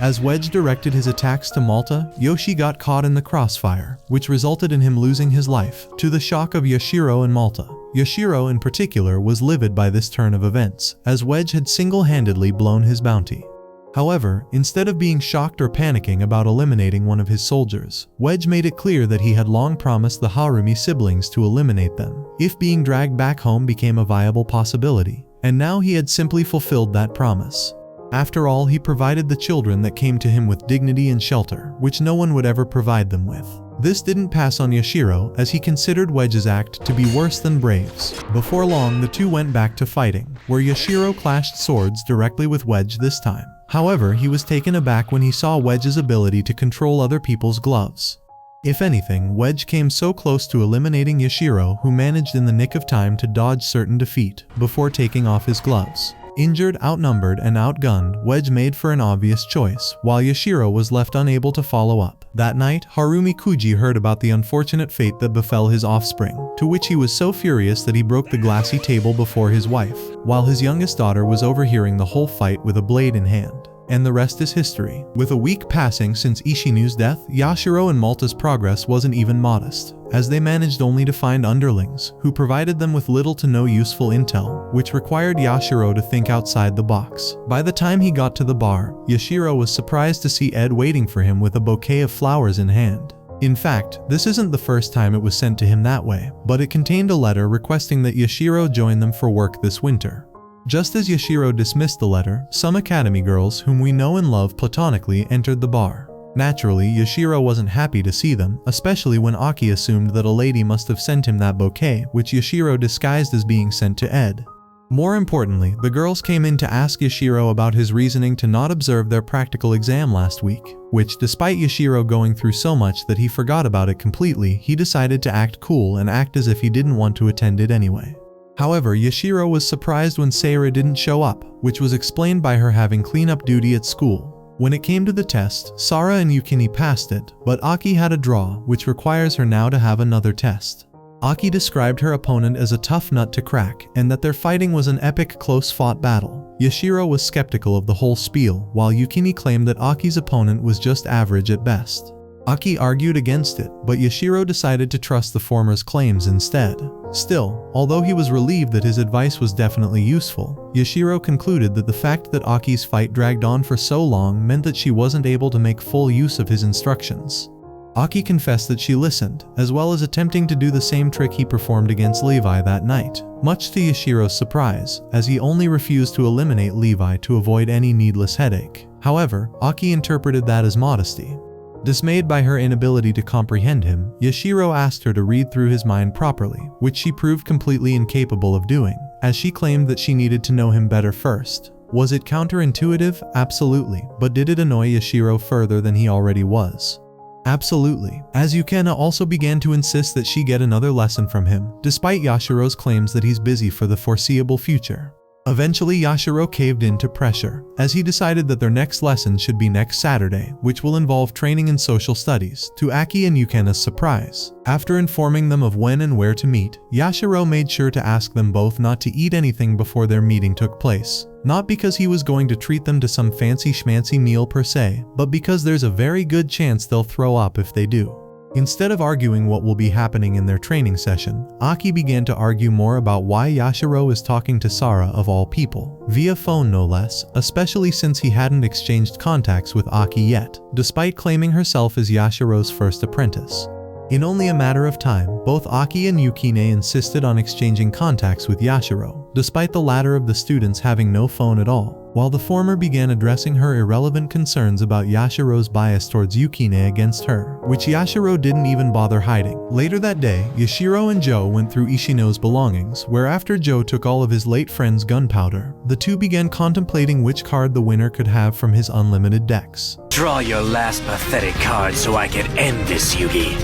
As Wedge directed his attacks to Malta, Yoshi got caught in the crossfire, which resulted in him losing his life, to the shock of Yashiro and Malta. Yashiro in particular was livid by this turn of events, as Wedge had single-handedly blown his bounty. However, instead of being shocked or panicking about eliminating one of his soldiers, Wedge made it clear that he had long promised the Harumi siblings to eliminate them, if being dragged back home became a viable possibility, and now he had simply fulfilled that promise. After all, he provided the children that came to him with dignity and shelter, which no one would ever provide them with. This didn't pass on Yashiro, as he considered Wedge's act to be worse than Brave's. Before long, the two went back to fighting, where Yashiro clashed swords directly with Wedge this time. However, he was taken aback when he saw Wedge's ability to control other people's gloves. If anything, Wedge came so close to eliminating Yashiro, who managed in the nick of time to dodge certain defeat, before taking off his gloves. Injured, outnumbered, and outgunned, Wedge made for an obvious choice, while Yashiro was left unable to follow up. That night, Harumi Kuji heard about the unfortunate fate that befell his offspring, to which he was so furious that he broke the glassy table before his wife, while his youngest daughter was overhearing the whole fight with a blade in hand. And the rest is history. With a week passing since Ishinu's death, Yashiro and Malta's progress wasn't even modest, as they managed only to find underlings, who provided them with little to no useful intel, which required Yashiro to think outside the box. By the time he got to the bar, Yashiro was surprised to see Ed waiting for him with a bouquet of flowers in hand. In fact, this isn't the first time it was sent to him that way, but it contained a letter requesting that Yashiro join them for work this winter. Just as Yashiro dismissed the letter, some academy girls whom we know and love platonically entered the bar. Naturally, Yashiro wasn't happy to see them, especially when Aki assumed that a lady must have sent him that bouquet, which Yashiro disguised as being sent to Ed. More importantly, the girls came in to ask Yashiro about his reasoning to not observe their practical exam last week, which, despite Yashiro going through so much that he forgot about it completely, he decided to act cool and act as if he didn't want to attend it anyway. However, Yashiro was surprised when Sayori didn't show up, which was explained by her having cleanup duty at school. When it came to the test, Sara and Yukini passed it, but Aki had a draw, which requires her now to have another test. Aki described her opponent as a tough nut to crack, and that their fighting was an epic close-fought battle. Yashiro was skeptical of the whole spiel, while Yukini claimed that Aki's opponent was just average at best. Aki argued against it, but Yashiro decided to trust the former's claims instead. Still, although he was relieved that his advice was definitely useful, Yashiro concluded that the fact that Aki's fight dragged on for so long meant that she wasn't able to make full use of his instructions. Aki confessed that she listened, as well as attempting to do the same trick he performed against Levi that night, much to Yashiro's surprise, as he only refused to eliminate Levi to avoid any needless headache. However, Aki interpreted that as modesty. Dismayed by her inability to comprehend him, Yashiro asked her to read through his mind properly, which she proved completely incapable of doing, as she claimed that she needed to know him better first. Was it counterintuitive? Absolutely, but did it annoy Yashiro further than he already was? Absolutely, as Yukina also began to insist that she get another lesson from him, despite Yashiro's claims that he's busy for the foreseeable future. Eventually, Yashiro caved in to pressure, as he decided that their next lesson should be next Saturday, which will involve training in social studies, to Aki and Yukina's surprise. After informing them of when and where to meet, Yashiro made sure to ask them both not to eat anything before their meeting took place. Not because he was going to treat them to some fancy schmancy meal per se, but because there's a very good chance they'll throw up if they do. Instead of arguing what will be happening in their training session, Aki began to argue more about why Yashiro is talking to Sara of all people, via phone no less, especially since he hadn't exchanged contacts with Aki yet, despite claiming herself as Yashiro's first apprentice. In only a matter of time, both Aki and Yukine insisted on exchanging contacts with Yashiro, despite the latter of the students having no phone at all. while the former began addressing her irrelevant concerns about Yashiro's bias towards Yukine against her, which Yashiro didn't even bother hiding. Later that day, Yashiro and Joe went through Ishino's belongings, where after Joe took all of his late friend's gunpowder, the two began contemplating which card the winner could have from his unlimited decks. Draw your last pathetic card so I can end this, Yugi.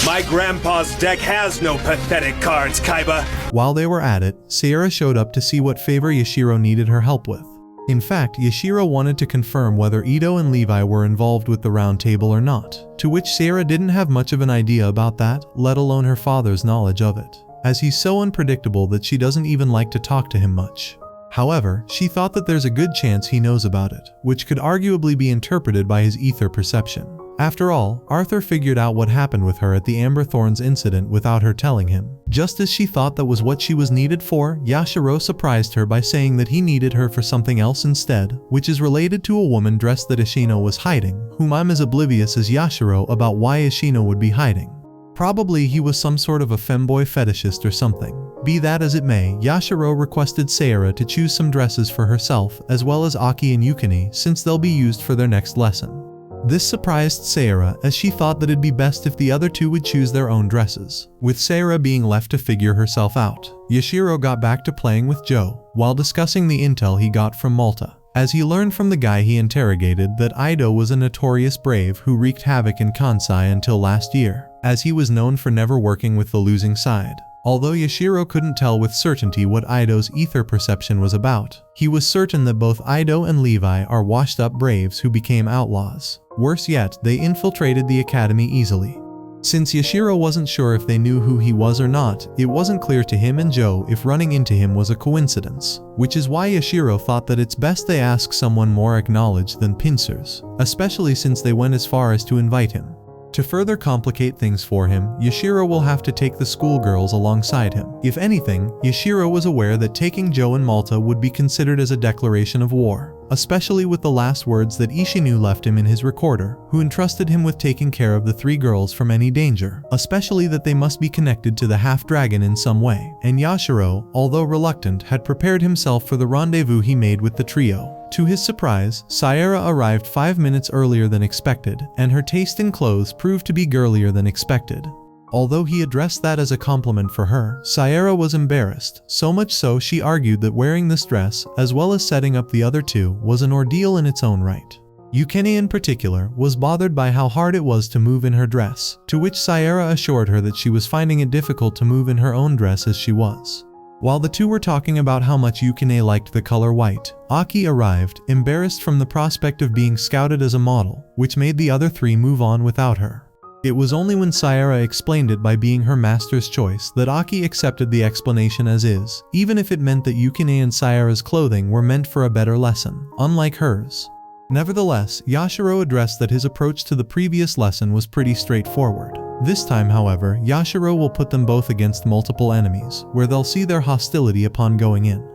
My grandpa's deck has no pathetic cards, Kaiba. While they were at it, Sayara showed up to see what favor Yashiro needed her help with. In fact, Yashiro wanted to confirm whether Ito and Levi were involved with the round table or not, to which Sayara didn't have much of an idea about that, let alone her father's knowledge of it, as he's so unpredictable that she doesn't even like to talk to him much. However, she thought that there's a good chance he knows about it, which could arguably be interpreted by his ether perception. After all, Arthur figured out what happened with her at the Amber Thorns incident without her telling him. Just as she thought that was what she was needed for, Yashiro surprised her by saying that he needed her for something else instead, which is related to a woman dressed that Ishino was hiding, whom I'm as oblivious as Yashiro about why Ishino would be hiding. Probably he was some sort of a femboy fetishist or something. Be that as it may, Yashiro requested Sayara to choose some dresses for herself as well as Aki and Yukine since they'll be used for their next lesson. This surprised Sayara as she thought that it'd be best if the other two would choose their own dresses, with Sayara being left to figure herself out. Yashiro got back to playing with Joe, while discussing the intel he got from Malta, as he learned from the guy he interrogated that Ido was a notorious brave who wreaked havoc in Kansai until last year, as he was known for never working with the losing side. Although Yashiro couldn't tell with certainty what Ido's ether perception was about, he was certain that both Ido and Levi are washed-up braves who became outlaws. Worse yet, they infiltrated the academy easily. Since Yashiro wasn't sure if they knew who he was or not, it wasn't clear to him and Joe if running into him was a coincidence, which is why Yashiro thought that it's best they ask someone more acknowledged than pincers, especially since they went as far as to invite him. To further complicate things for him, Yashiro will have to take the schoolgirls alongside him. If anything, Yashiro was aware that taking Joe and Malta would be considered as a declaration of war, especially with the last words that Ishino left him in his recorder, who entrusted him with taking care of the three girls from any danger, especially that they must be connected to the half-dragon in some way. And Yashiro, although reluctant, had prepared himself for the rendezvous he made with the trio. To his surprise, Sayara arrived 5 minutes earlier than expected, and her taste in clothes proved to be girlier than expected. Although he addressed that as a compliment for her, Sayara was embarrassed, so much so she argued that wearing this dress, as well as setting up the other two, was an ordeal in its own right. Yukine in particular was bothered by how hard it was to move in her dress, to which Sayara assured her that she was finding it difficult to move in her own dress as she was. While the two were talking about how much Yukine liked the color white, Aki arrived, embarrassed from the prospect of being scouted as a model, which made the other three move on without her. It was only when Sayara explained it by being her master's choice that Aki accepted the explanation as is, even if it meant that Yukine and Sayara's clothing were meant for a better lesson, unlike hers. Nevertheless, Yashiro addressed that his approach to the previous lesson was pretty straightforward. This time, however, Yashiro will put them both against multiple enemies, where they'll see their hostility upon going in.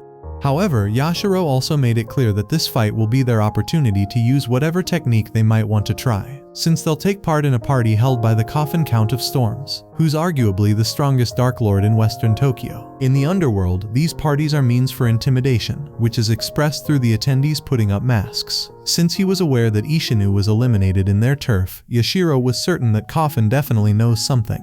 However, Yashiro also made it clear that this fight will be their opportunity to use whatever technique they might want to try, since they'll take part in a party held by the Coffin Count of Storms, who's arguably the strongest Dark Lord in Western Tokyo. In the underworld, these parties are means for intimidation, which is expressed through the attendees putting up masks. Since he was aware that Ishino was eliminated in their turf, Yashiro was certain that Coffin definitely knows something.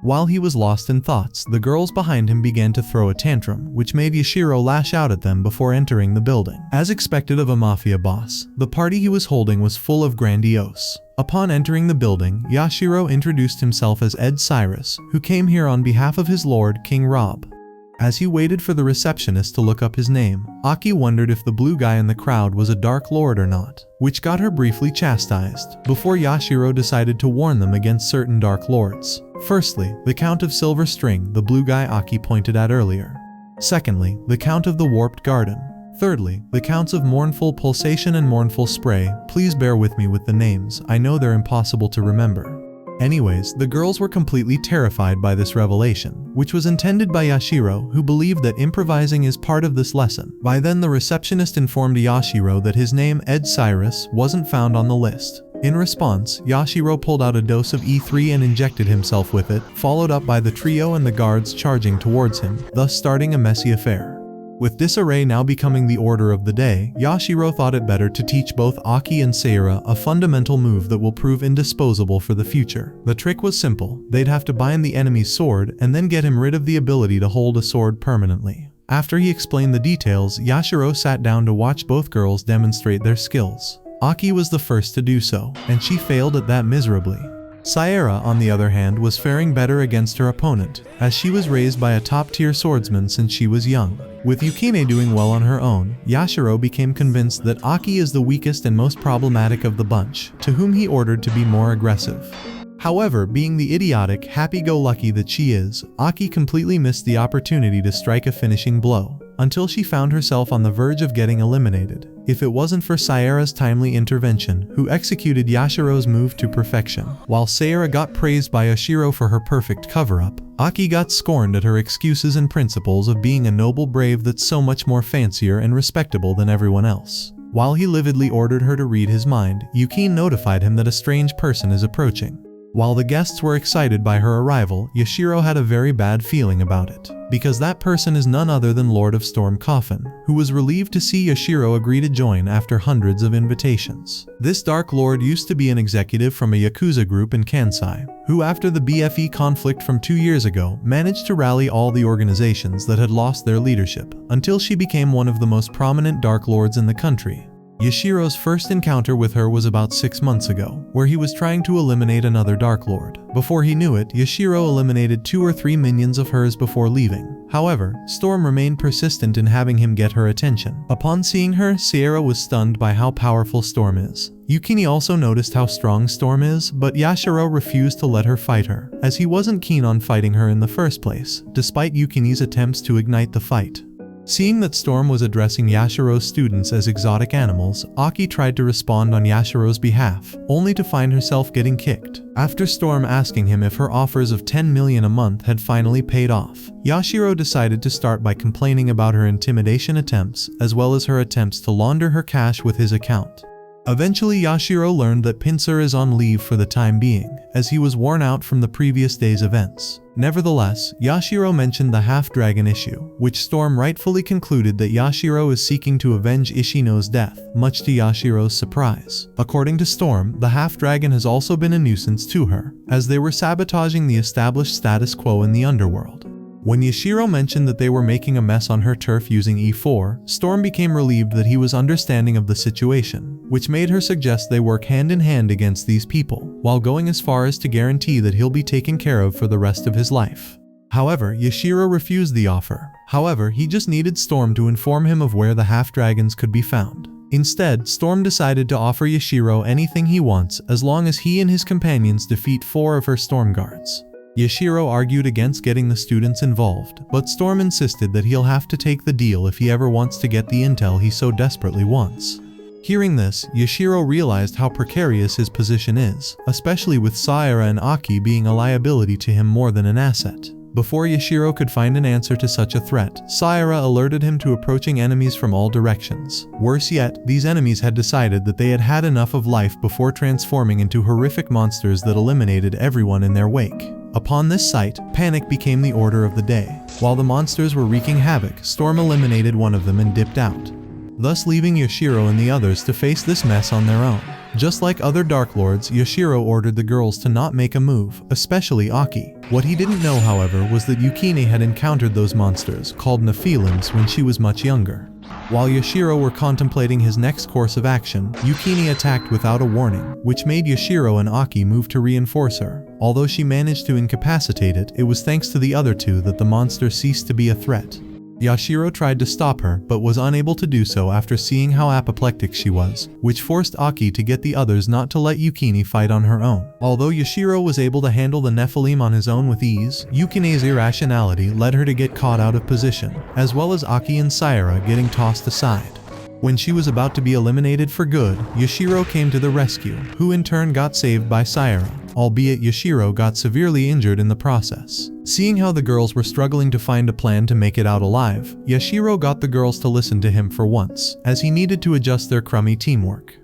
While he was lost in thoughts, the girls behind him began to throw a tantrum, which made Yashiro lash out at them before entering the building. As expected of a mafia boss, the party he was holding was full of grandiose. Upon entering the building, Yashiro introduced himself as Ed Cyrus, who came here on behalf of his lord, King Rob. As he waited for the receptionist to look up his name, Aki wondered if the blue guy in the crowd was a Dark Lord or not, which got her briefly chastised, before Yashiro decided to warn them against certain Dark Lords. Firstly, the Count of Silver String, the blue guy Aki pointed at earlier. Secondly, the Count of the Warped Garden. Thirdly, the Counts of Mournful Pulsation and Mournful Spray. Please bear with me with the names, I know they're impossible to remember. Anyways, the girls were completely terrified by this revelation, which was intended by Yashiro, who believed that improvising is part of this lesson. By then the receptionist informed Yashiro that his name, Ed Cyrus, wasn't found on the list. In response, Yashiro pulled out a dose of E3 and injected himself with it, followed up by the trio and the guards charging towards him, thus starting a messy affair. With disarray now becoming the order of the day, Yashiro thought it better to teach both Aki and Sayara a fundamental move that will prove indisposable for the future. The trick was simple. They'd have to bind the enemy's sword and then get him rid of the ability to hold a sword permanently. After he explained the details, Yashiro sat down to watch both girls demonstrate their skills. Aki was the first to do so, and she failed at that miserably. Sayara, on the other hand, was faring better against her opponent, as she was raised by a top-tier swordsman since she was young. With Yukine doing well on her own, Yashiro became convinced that Aki is the weakest and most problematic of the bunch, to whom he ordered to be more aggressive. However, being the idiotic, happy-go-lucky that she is, Aki completely missed the opportunity to strike a finishing blow, until she found herself on the verge of getting eliminated, if it wasn't for Sayara's timely intervention, who executed Yashiro's move to perfection. While Sayara got praised by Yashiro for her perfect cover-up, Aki got scorned at her excuses and principles of being a noble brave that's so much more fancier and respectable than everyone else. While he lividly ordered her to read his mind, Yukine notified him that a strange person is approaching. While the guests were excited by her arrival, Yashiro had a very bad feeling about it, because that person is none other than Lord of Storm Coffin, who was relieved to see Yashiro agree to join after hundreds of invitations. This Dark Lord used to be an executive from a Yakuza group in Kansai, who after the BFE conflict from 2 years ago, managed to rally all the organizations that had lost their leadership, until she became one of the most prominent Dark Lords in the country. Yashiro's first encounter with her was about 6 months ago, where he was trying to eliminate another Dark Lord. Before he knew it, Yashiro eliminated 2 or 3 minions of hers before leaving. However, Storm remained persistent in having him get her attention. Upon seeing her, Sayara was stunned by how powerful Storm is. Yukine also noticed how strong Storm is, but Yashiro refused to let her fight her, as he wasn't keen on fighting her in the first place, despite Yukine's attempts to ignite the fight. Seeing that Storm was addressing Yashiro's students as exotic animals, Aki tried to respond on Yashiro's behalf, only to find herself getting kicked. After Storm asking him if her offers of 10 million a month had finally paid off, Yashiro decided to start by complaining about her intimidation attempts, as well as her attempts to launder her cash with his account. Eventually, Yashiro learned that Pinsir is on leave for the time being, as he was worn out from the previous day's events. Nevertheless, Yashiro mentioned the half-dragon issue, which Storm rightfully concluded that Yashiro is seeking to avenge Ishino's death, much to Yashiro's surprise. According to Storm, the half-dragon has also been a nuisance to her, as they were sabotaging the established status quo in the underworld. When Yashiro mentioned that they were making a mess on her turf using E4, Storm became relieved that he was understanding of the situation, which made her suggest they work hand in hand against these people, while going as far as to guarantee that he'll be taken care of for the rest of his life. However, Yashiro refused the offer. However, he just needed Storm to inform him of where the half-dragons could be found. Instead, Storm decided to offer Yashiro anything he wants as long as he and his companions defeat 4 of her Storm Guards. Yashiro argued against getting the students involved, but Storm insisted that he'll have to take the deal if he ever wants to get the intel he so desperately wants. Hearing this, Yashiro realized how precarious his position is, especially with Sayara and Aki being a liability to him more than an asset. Before Yashiro could find an answer to such a threat, Sayara alerted him to approaching enemies from all directions. Worse yet, these enemies had decided that they had had enough of life before transforming into horrific monsters that eliminated everyone in their wake. Upon this sight, panic became the order of the day. While the monsters were wreaking havoc, Storm eliminated one of them and dipped out, thus leaving Yashiro and the others to face this mess on their own. Just like other Dark Lords, Yashiro ordered the girls to not make a move, especially Aki. What he didn't know, however, was that Yukine had encountered those monsters, called Nephilims, when she was much younger. While Yashiro were contemplating his next course of action, Yukine attacked without a warning, which made Yashiro and Aki move to reinforce her. Although she managed to incapacitate it, it was thanks to the other two that the monster ceased to be a threat. Yashiro tried to stop her, but was unable to do so after seeing how apoplectic she was, which forced Aki to get the others not to let Yukine fight on her own. Although Yashiro was able to handle the Nephilim on his own with ease, Yukine's irrationality led her to get caught out of position, as well as Aki and Sayara getting tossed aside. When she was about to be eliminated for good, Yashiro came to the rescue, who in turn got saved by Sayara, albeit Yashiro got severely injured in the process. Seeing how the girls were struggling to find a plan to make it out alive, Yashiro got the girls to listen to him for once, as he needed to adjust their crummy teamwork.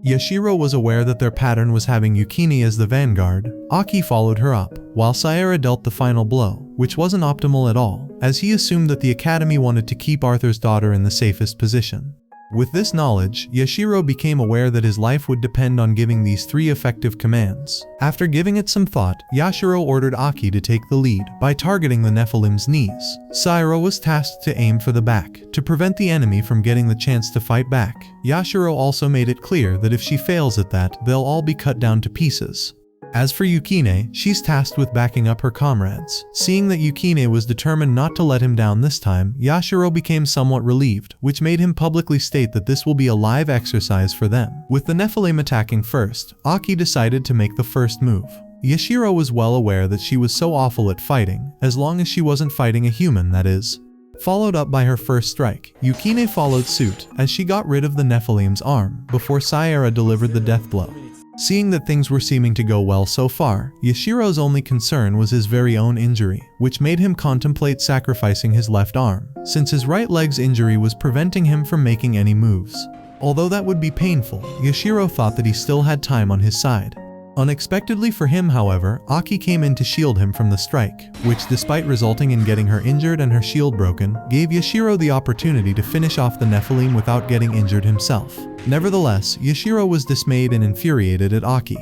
Yashiro was aware that their pattern was having Yukine as the vanguard. Aki followed her up, while Sayara dealt the final blow, which wasn't optimal at all, as he assumed that the academy wanted to keep Arthur's daughter in the safest position. With this knowledge, Yashiro became aware that his life would depend on giving these 3 effective commands. After giving it some thought, Yashiro ordered Aki to take the lead by targeting the Nephilim's knees. Sayara was tasked to aim for the back, to prevent the enemy from getting the chance to fight back. Yashiro also made it clear that if she fails at that, they'll all be cut down to pieces. As for Yukine, she's tasked with backing up her comrades. Seeing that Yukine was determined not to let him down this time, Yashiro became somewhat relieved, which made him publicly state that this will be a live exercise for them. With the Nephilim attacking first, Aki decided to make the first move. Yashiro was well aware that she was so awful at fighting, as long as she wasn't fighting a human, that is. Followed up by her first strike, Yukine followed suit, as she got rid of the Nephilim's arm, before Sayara delivered the death blow. Seeing that things were seeming to go well so far, Yashiro's only concern was his very own injury, which made him contemplate sacrificing his left arm, since his right leg's injury was preventing him from making any moves. Although that would be painful, Yashiro thought that he still had time on his side. Unexpectedly for him, however, Aki came in to shield him from the strike, which despite resulting in getting her injured and her shield broken, gave Yashiro the opportunity to finish off the Nephilim without getting injured himself. Nevertheless, Yashiro was dismayed and infuriated at Aki.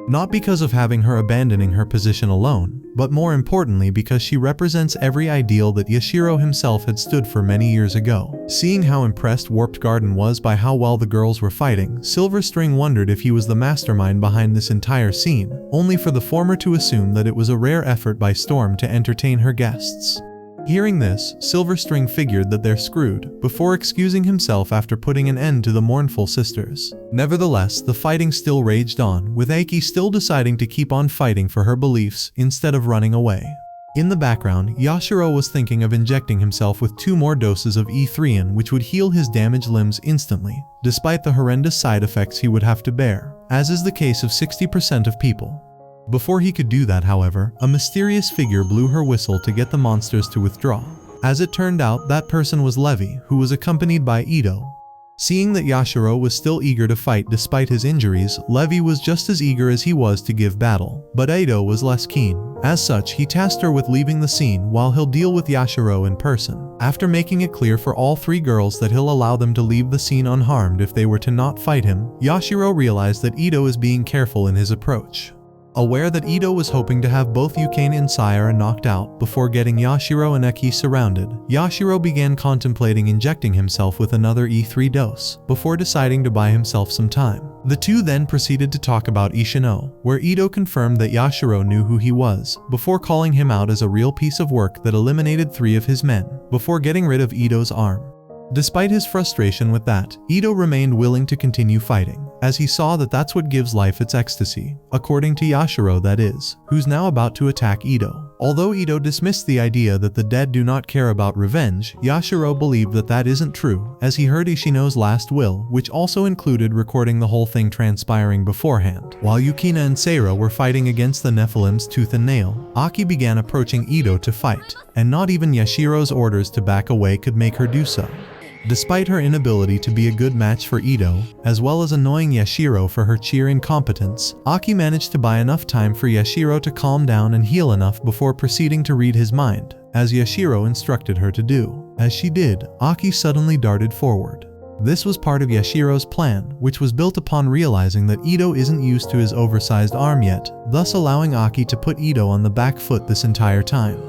Not because of having her abandoning her position alone, but more importantly because she represents every ideal that Yashiro himself had stood for many years ago. Seeing how impressed Warped Garden was by how well the girls were fighting, Silver String wondered if he was the mastermind behind this entire scene, only for the former to assume that it was a rare effort by Storm to entertain her guests. Hearing this, Silver String figured that they're screwed, before excusing himself after putting an end to the mournful sisters. Nevertheless, the fighting still raged on, with Aki still deciding to keep on fighting for her beliefs, instead of running away. In the background, Yashiro was thinking of injecting himself with 2 more doses of E3, which would heal his damaged limbs instantly, despite the horrendous side effects he would have to bear, as is the case of 60% of people. Before he could do that, however, a mysterious figure blew her whistle to get the monsters to withdraw. As it turned out, that person was Levi, who was accompanied by Ito. Seeing that Yashiro was still eager to fight despite his injuries, Levi was just as eager as he was to give battle, but Ito was less keen. As such, he tasked her with leaving the scene while he'll deal with Yashiro in person. After making it clear for all 3 girls that he'll allow them to leave the scene unharmed if they were to not fight him, Yashiro realized that Ito is being careful in his approach. Aware that Ito was hoping to have both Yukine and Sayara knocked out before getting Yashiro and Eki surrounded, Yashiro began contemplating injecting himself with another E3 dose, before deciding to buy himself some time. The two then proceeded to talk about Ishino, where Ito confirmed that Yashiro knew who he was, before calling him out as a real piece of work that eliminated 3 of his men, before getting rid of Ito's arm. Despite his frustration with that, Ito remained willing to continue fighting, as he saw that that's what gives life its ecstasy, according to Yashiro, that is, who's now about to attack Ito. Although Ito dismissed the idea that the dead do not care about revenge, Yashiro believed that that isn't true, as he heard Ishino's last will, which also included recording the whole thing transpiring beforehand. While Yukina and Seira were fighting against the Nephilim's tooth and nail, Aki began approaching Ito to fight, and not even Yashiro's orders to back away could make her do so. Despite her inability to be a good match for Ito, as well as annoying Yashiro for her sheer incompetence, Aki managed to buy enough time for Yashiro to calm down and heal enough before proceeding to read his mind, as Yashiro instructed her to do. As she did, Aki suddenly darted forward. This was part of Yashiro's plan, which was built upon realizing that Ito isn't used to his oversized arm yet, thus allowing Aki to put Ito on the back foot this entire time.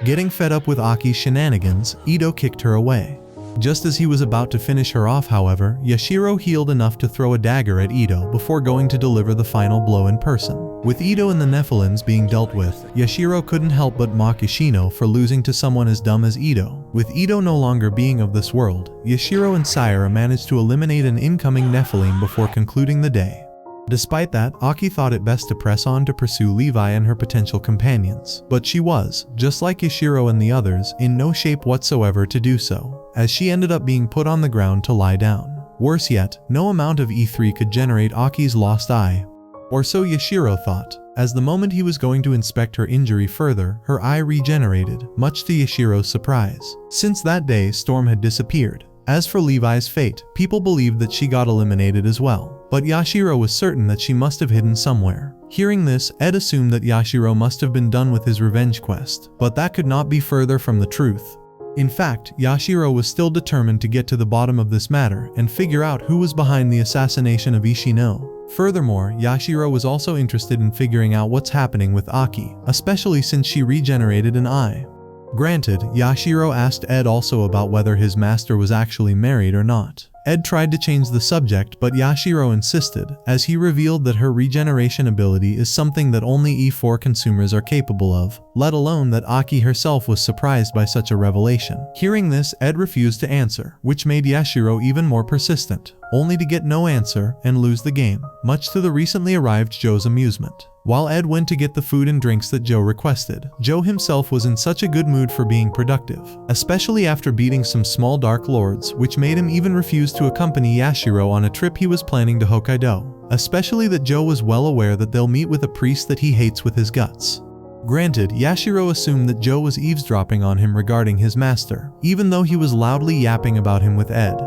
Getting fed up with Aki's shenanigans, Ito kicked her away. Just as he was about to finish her off, however, Yashiro healed enough to throw a dagger at Ito before going to deliver the final blow in person. With Ito and the Nephilims being dealt with, Yashiro couldn't help but mock Ishino for losing to someone as dumb as Ito. With Ito no longer being of this world, Yashiro and Sayara managed to eliminate an incoming Nephilim before concluding the day. Despite that, Aki thought it best to press on to pursue Levi and her potential companions, but she was, just like Yashiro and the others, in no shape whatsoever to do so, as she ended up being put on the ground to lie down. Worse yet, no amount of E3 could generate Aki's lost eye, or so Yashiro thought, as the moment he was going to inspect her injury further, her eye regenerated, much to Yashiro's surprise. Since that day, Storm had disappeared. As for Levi's fate, people believed that she got eliminated as well, but Yashiro was certain that she must have hidden somewhere. Hearing this, Ed assumed that Yashiro must have been done with his revenge quest, but that could not be further from the truth. In fact, Yashiro was still determined to get to the bottom of this matter and figure out who was behind the assassination of Ishino. Furthermore, Yashiro was also interested in figuring out what's happening with Aki, especially since she regenerated an eye. Granted, Yashiro asked Ed also about whether his master was actually married or not. Ed tried to change the subject, but Yashiro insisted, as he revealed that her regeneration ability is something that only E4 consumers are capable of, let alone that Aki herself was surprised by such a revelation. Hearing this, Ed refused to answer, which made Yashiro even more persistent, only to get no answer and lose the game, much to the recently arrived Joe's amusement. While Ed went to get the food and drinks that Joe requested, Joe himself was in such a good mood for being productive, especially after beating some small dark lords, which made him even refuse to accompany Yashiro on a trip he was planning to Hokkaido, especially that Joe was well aware that they'll meet with a priest that he hates with his guts. Granted, Yashiro assumed that Joe was eavesdropping on him regarding his master, even though he was loudly yapping about him with Ed.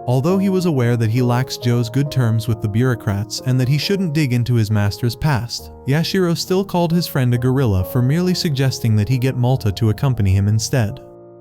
Although he was aware that he lacks Joe's good terms with the bureaucrats and that he shouldn't dig into his master's past, Yashiro still called his friend a gorilla for merely suggesting that he get Malta to accompany him instead.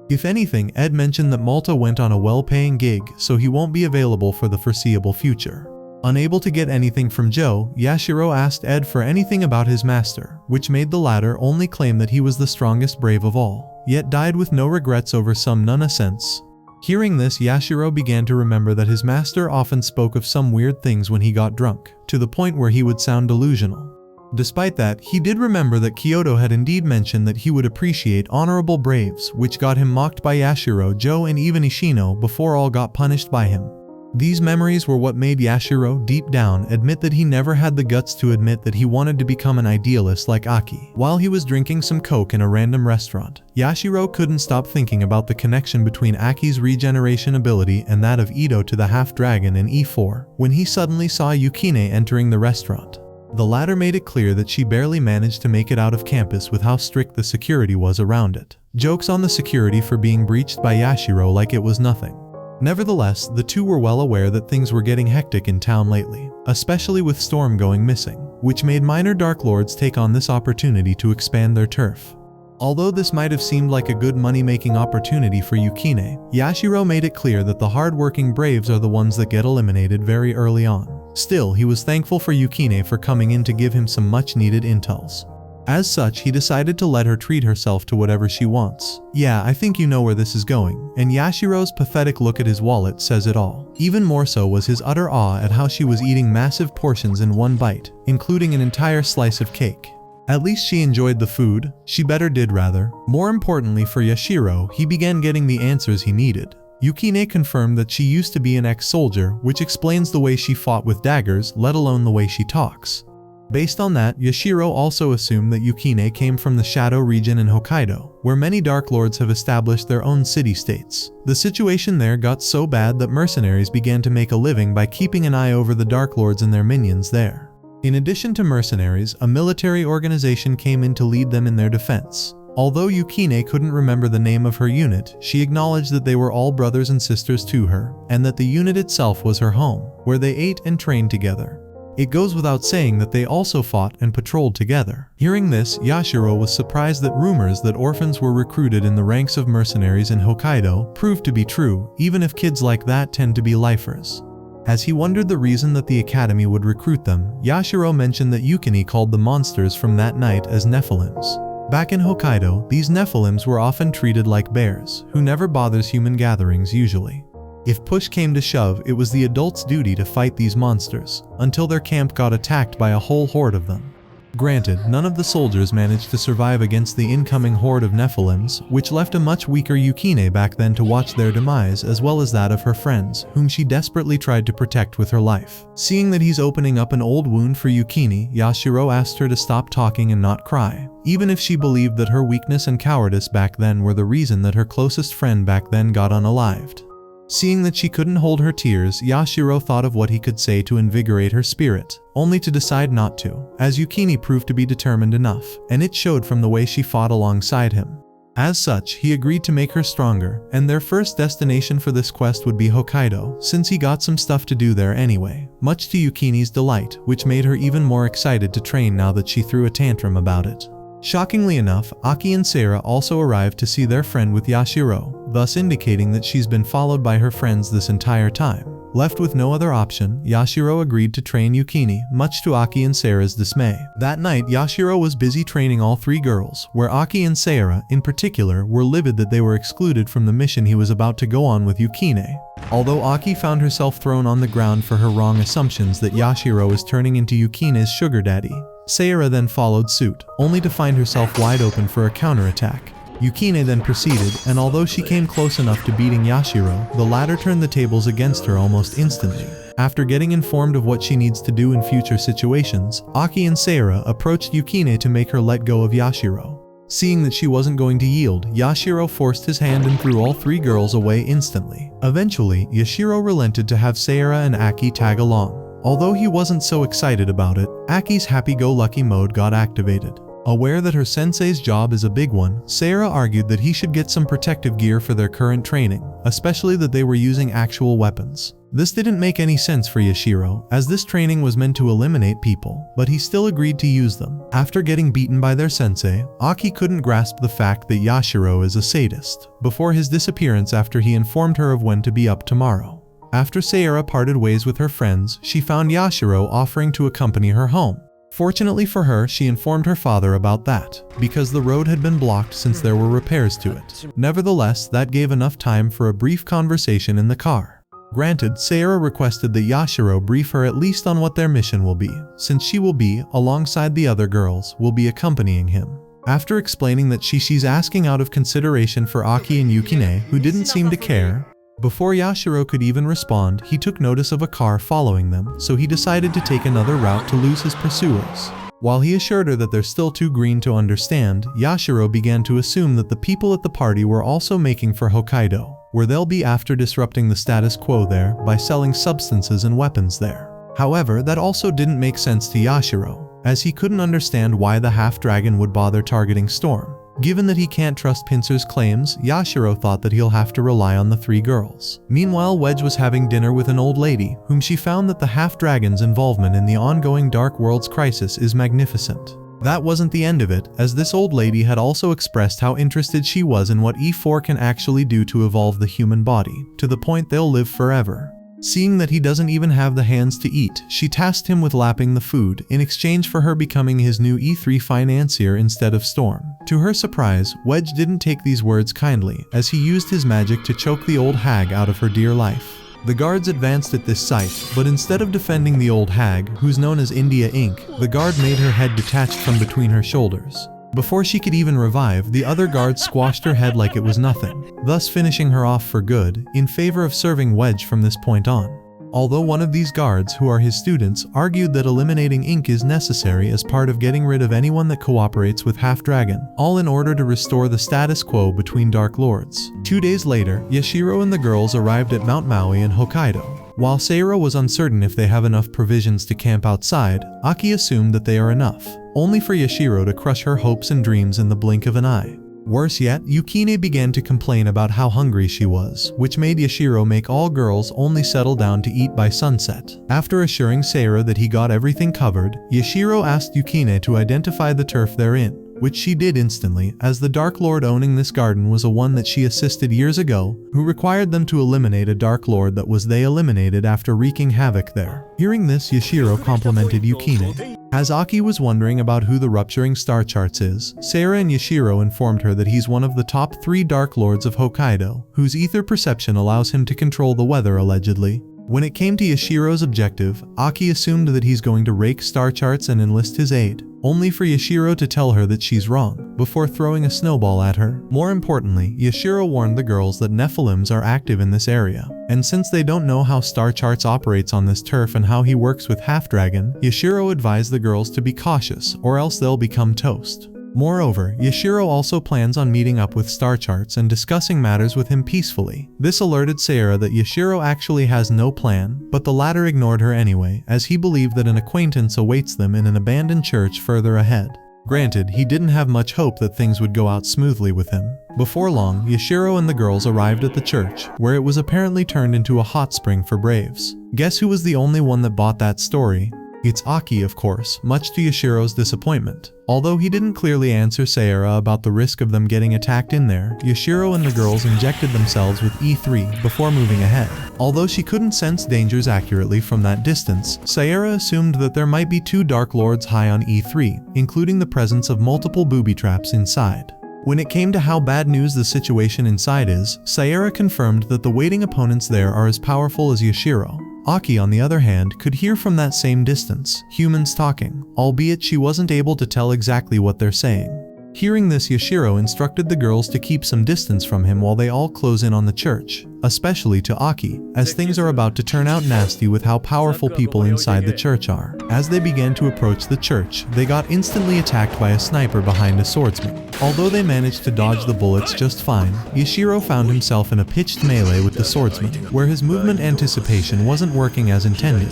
If anything, Ed mentioned that Malta went on a well-paying gig, so he won't be available for the foreseeable future. Unable to get anything from Joe, Yashiro asked Ed for anything about his master, which made the latter only claim that he was the strongest brave of all, yet died with no regrets over some nonsense. Hearing this, Yashiro began to remember that his master often spoke of some weird things when he got drunk, to the point where he would sound delusional. Despite that, he did remember that Kyoto had indeed mentioned that he would appreciate honorable braves, which got him mocked by Yashiro, Joe, and even Ishino before all got punished by him. These memories were what made Yashiro, deep down, admit that he never had the guts to admit that he wanted to become an idealist like Aki. While he was drinking some coke in a random restaurant, Yashiro couldn't stop thinking about the connection between Aki's regeneration ability and that of Ito to the half-dragon in E4, when he suddenly saw Yukine entering the restaurant. The latter made it clear that she barely managed to make it out of campus with how strict the security was around it. Jokes on the security for being breached by Yashiro like it was nothing. Nevertheless, the two were well aware that things were getting hectic in town lately, especially with Storm going missing, which made minor Dark Lords take on this opportunity to expand their turf. Although this might have seemed like a good money-making opportunity for Yukine, Yashiro made it clear that the hard-working braves are the ones that get eliminated very early on. Still, he was thankful for Yukine for coming in to give him some much-needed intels. As such, he decided to let her treat herself to whatever she wants. Yeah, I think you know where this is going, and Yashiro's pathetic look at his wallet says it all. Even more so was his utter awe at how she was eating massive portions in one bite, including an entire slice of cake. At least she enjoyed the food, she better did rather. More importantly for Yashiro, he began getting the answers he needed. Yukine confirmed that she used to be an ex-soldier, which explains the way she fought with daggers, let alone the way she talks. Based on that, Yashiro also assumed that Yukine came from the Shadow region in Hokkaido, where many Dark Lords have established their own city-states. The situation there got so bad that mercenaries began to make a living by keeping an eye over the Dark Lords and their minions there. In addition to mercenaries, a military organization came in to lead them in their defense. Although Yukine couldn't remember the name of her unit, she acknowledged that they were all brothers and sisters to her, and that the unit itself was her home, where they ate and trained together. It goes without saying that they also fought and patrolled together. Hearing this, Yashiro was surprised that rumors that orphans were recruited in the ranks of mercenaries in Hokkaido proved to be true, even if kids like that tend to be lifers. As he wondered the reason that the academy would recruit them, Yashiro mentioned that Yukine called the monsters from that night as Nephilims. Back in Hokkaido, these Nephilims were often treated like bears, who never bothers human gatherings usually. If push came to shove, it was the adults' duty to fight these monsters, until their camp got attacked by a whole horde of them. Granted, none of the soldiers managed to survive against the incoming horde of Nephilims, which left a much weaker Yukine back then to watch their demise as well as that of her friends, whom she desperately tried to protect with her life. Seeing that he's opening up an old wound for Yukine, Yashiro asked her to stop talking and not cry, even if she believed that her weakness and cowardice back then were the reason that her closest friend back then got unalived. Seeing that she couldn't hold her tears, Yashiro thought of what he could say to invigorate her spirit, only to decide not to, as Yukine proved to be determined enough, and it showed from the way she fought alongside him. As such, he agreed to make her stronger, and their first destination for this quest would be Hokkaido, since he got some stuff to do there anyway, much to Yukine's delight, which made her even more excited to train now that she threw a tantrum about it. Shockingly enough, Aki and Seira also arrived to see their friend with Yashiro, thus indicating that she's been followed by her friends this entire time. Left with no other option, Yashiro agreed to train Yukine, much to Aki and Seira's dismay. That night, Yashiro was busy training all three girls, where Aki and Seira, in particular, were livid that they were excluded from the mission he was about to go on with Yukine. Although Aki found herself thrown on the ground for her wrong assumptions that Yashiro is turning into Yukine's sugar daddy, Seira then followed suit, only to find herself wide open for a counterattack. Yukine then proceeded, and although she came close enough to beating Yashiro, the latter turned the tables against her almost instantly. After getting informed of what she needs to do in future situations, Aki and Seira approached Yukine to make her let go of Yashiro. Seeing that she wasn't going to yield, Yashiro forced his hand and threw all three girls away instantly. Eventually, Yashiro relented to have Seira and Aki tag along. Although he wasn't so excited about it, Aki's happy-go-lucky mode got activated. Aware that her sensei's job is a big one, Seira argued that he should get some protective gear for their current training, especially that they were using actual weapons. This didn't make any sense for Yashiro, as this training was meant to eliminate people, but he still agreed to use them. After getting beaten by their sensei, Aki couldn't grasp the fact that Yashiro is a sadist, before his disappearance after he informed her of when to be up tomorrow. After Seira parted ways with her friends, she found Yashiro offering to accompany her home. Fortunately for her, she informed her father about that, because the road had been blocked since there were repairs to it. Nevertheless, that gave enough time for a brief conversation in the car. Granted, Seira requested that Yashiro brief her at least on what their mission will be, since she will be, alongside the other girls, will be accompanying him. After explaining that she's asking out of consideration for Aki and Yukine, who didn't seem to care, before Yashiro could even respond, he took notice of a car following them, so he decided to take another route to lose his pursuers. While he assured her that they're still too green to understand, Yashiro began to assume that the people at the party were also making for Hokkaido, where they'll be after disrupting the status quo there by selling substances and weapons there. However, that also didn't make sense to Yashiro, as he couldn't understand why the half-dragon would bother targeting Storm. Given that he can't trust Pincer's claims, Yashiro thought that he'll have to rely on the three girls. Meanwhile, Wedge was having dinner with an old lady, whom she found that the half-dragon's involvement in the ongoing Dark World's crisis is magnificent. That wasn't the end of it, as this old lady had also expressed how interested she was in what E4 can actually do to evolve the human body, to the point they'll live forever. Seeing that he doesn't even have the hands to eat, she tasked him with lapping the food, in exchange for her becoming his new E3 financier instead of Storm. To her surprise, Wedge didn't take these words kindly, as he used his magic to choke the old hag out of her dear life. The guards advanced at this sight, but instead of defending the old hag, who's known as India Inc., the guard made her head detached from between her shoulders. Before she could even revive, the other guard squashed her head like it was nothing, thus finishing her off for good, in favor of serving Wedge from this point on. Although one of these guards, who are his students, argued that eliminating Ink is necessary as part of getting rid of anyone that cooperates with Half-Dragon, all in order to restore the status quo between Dark Lords. 2 days later, Yashiro and the girls arrived at Mount Maui in Hokkaido. While Seira was uncertain if they have enough provisions to camp outside, Aki assumed that they are enough, only for Yashiro to crush her hopes and dreams in the blink of an eye. Worse yet, Yukine began to complain about how hungry she was, which made Yashiro make all girls only settle down to eat by sunset. After assuring Seira that he got everything covered, Yashiro asked Yukine to identify the turf they're in, which she did instantly, as the Dark Lord owning this garden was a one that she assisted years ago, who required them to eliminate a Dark Lord that was they eliminated after wreaking havoc there. Hearing this, Yashiro complimented Yukine. As Aki was wondering about who the rupturing star charts is, Seira and Yashiro informed her that he's one of the top 3 Dark Lords of Hokkaido, whose ether perception allows him to control the weather allegedly. When it came to Yashiro's objective, Aki assumed that he's going to rake star charts and enlist his aid, only for Yashiro to tell her that she's wrong, before throwing a snowball at her. More importantly, Yashiro warned the girls that Nephilims are active in this area, and since they don't know how star charts operates on this turf and how he works with Half-Dragon, Yashiro advised the girls to be cautious, or else they'll become toast. Moreover, Yashiro also plans on meeting up with Star Charts and discussing matters with him peacefully. This alerted Seira that Yashiro actually has no plan, but the latter ignored her anyway, as he believed that an acquaintance awaits them in an abandoned church further ahead. Granted, he didn't have much hope that things would go out smoothly with him. Before long, Yashiro and the girls arrived at the church, where it was apparently turned into a hot spring for braves. Guess who was the only one that bought that story? It's Aki, of course, much to Yashiro's disappointment. Although he didn't clearly answer Sayara about the risk of them getting attacked in there, Yashiro and the girls injected themselves with E3 before moving ahead. Although she couldn't sense dangers accurately from that distance, Sayara assumed that there might be 2 Dark Lords high on E3, including the presence of multiple booby traps inside. When it came to how bad news the situation inside is, Sayara confirmed that the waiting opponents there are as powerful as Yashiro. Aki, on the other hand, could hear from that same distance, humans talking, albeit she wasn't able to tell exactly what they're saying. Hearing this, Yashiro instructed the girls to keep some distance from him while they all close in on the church, especially to Aki, as things are about to turn out nasty with how powerful people inside the church are. As they began to approach the church, they got instantly attacked by a sniper behind a swordsman. Although they managed to dodge the bullets just fine, Yashiro found himself in a pitched melee with the swordsman, where his movement anticipation wasn't working as intended.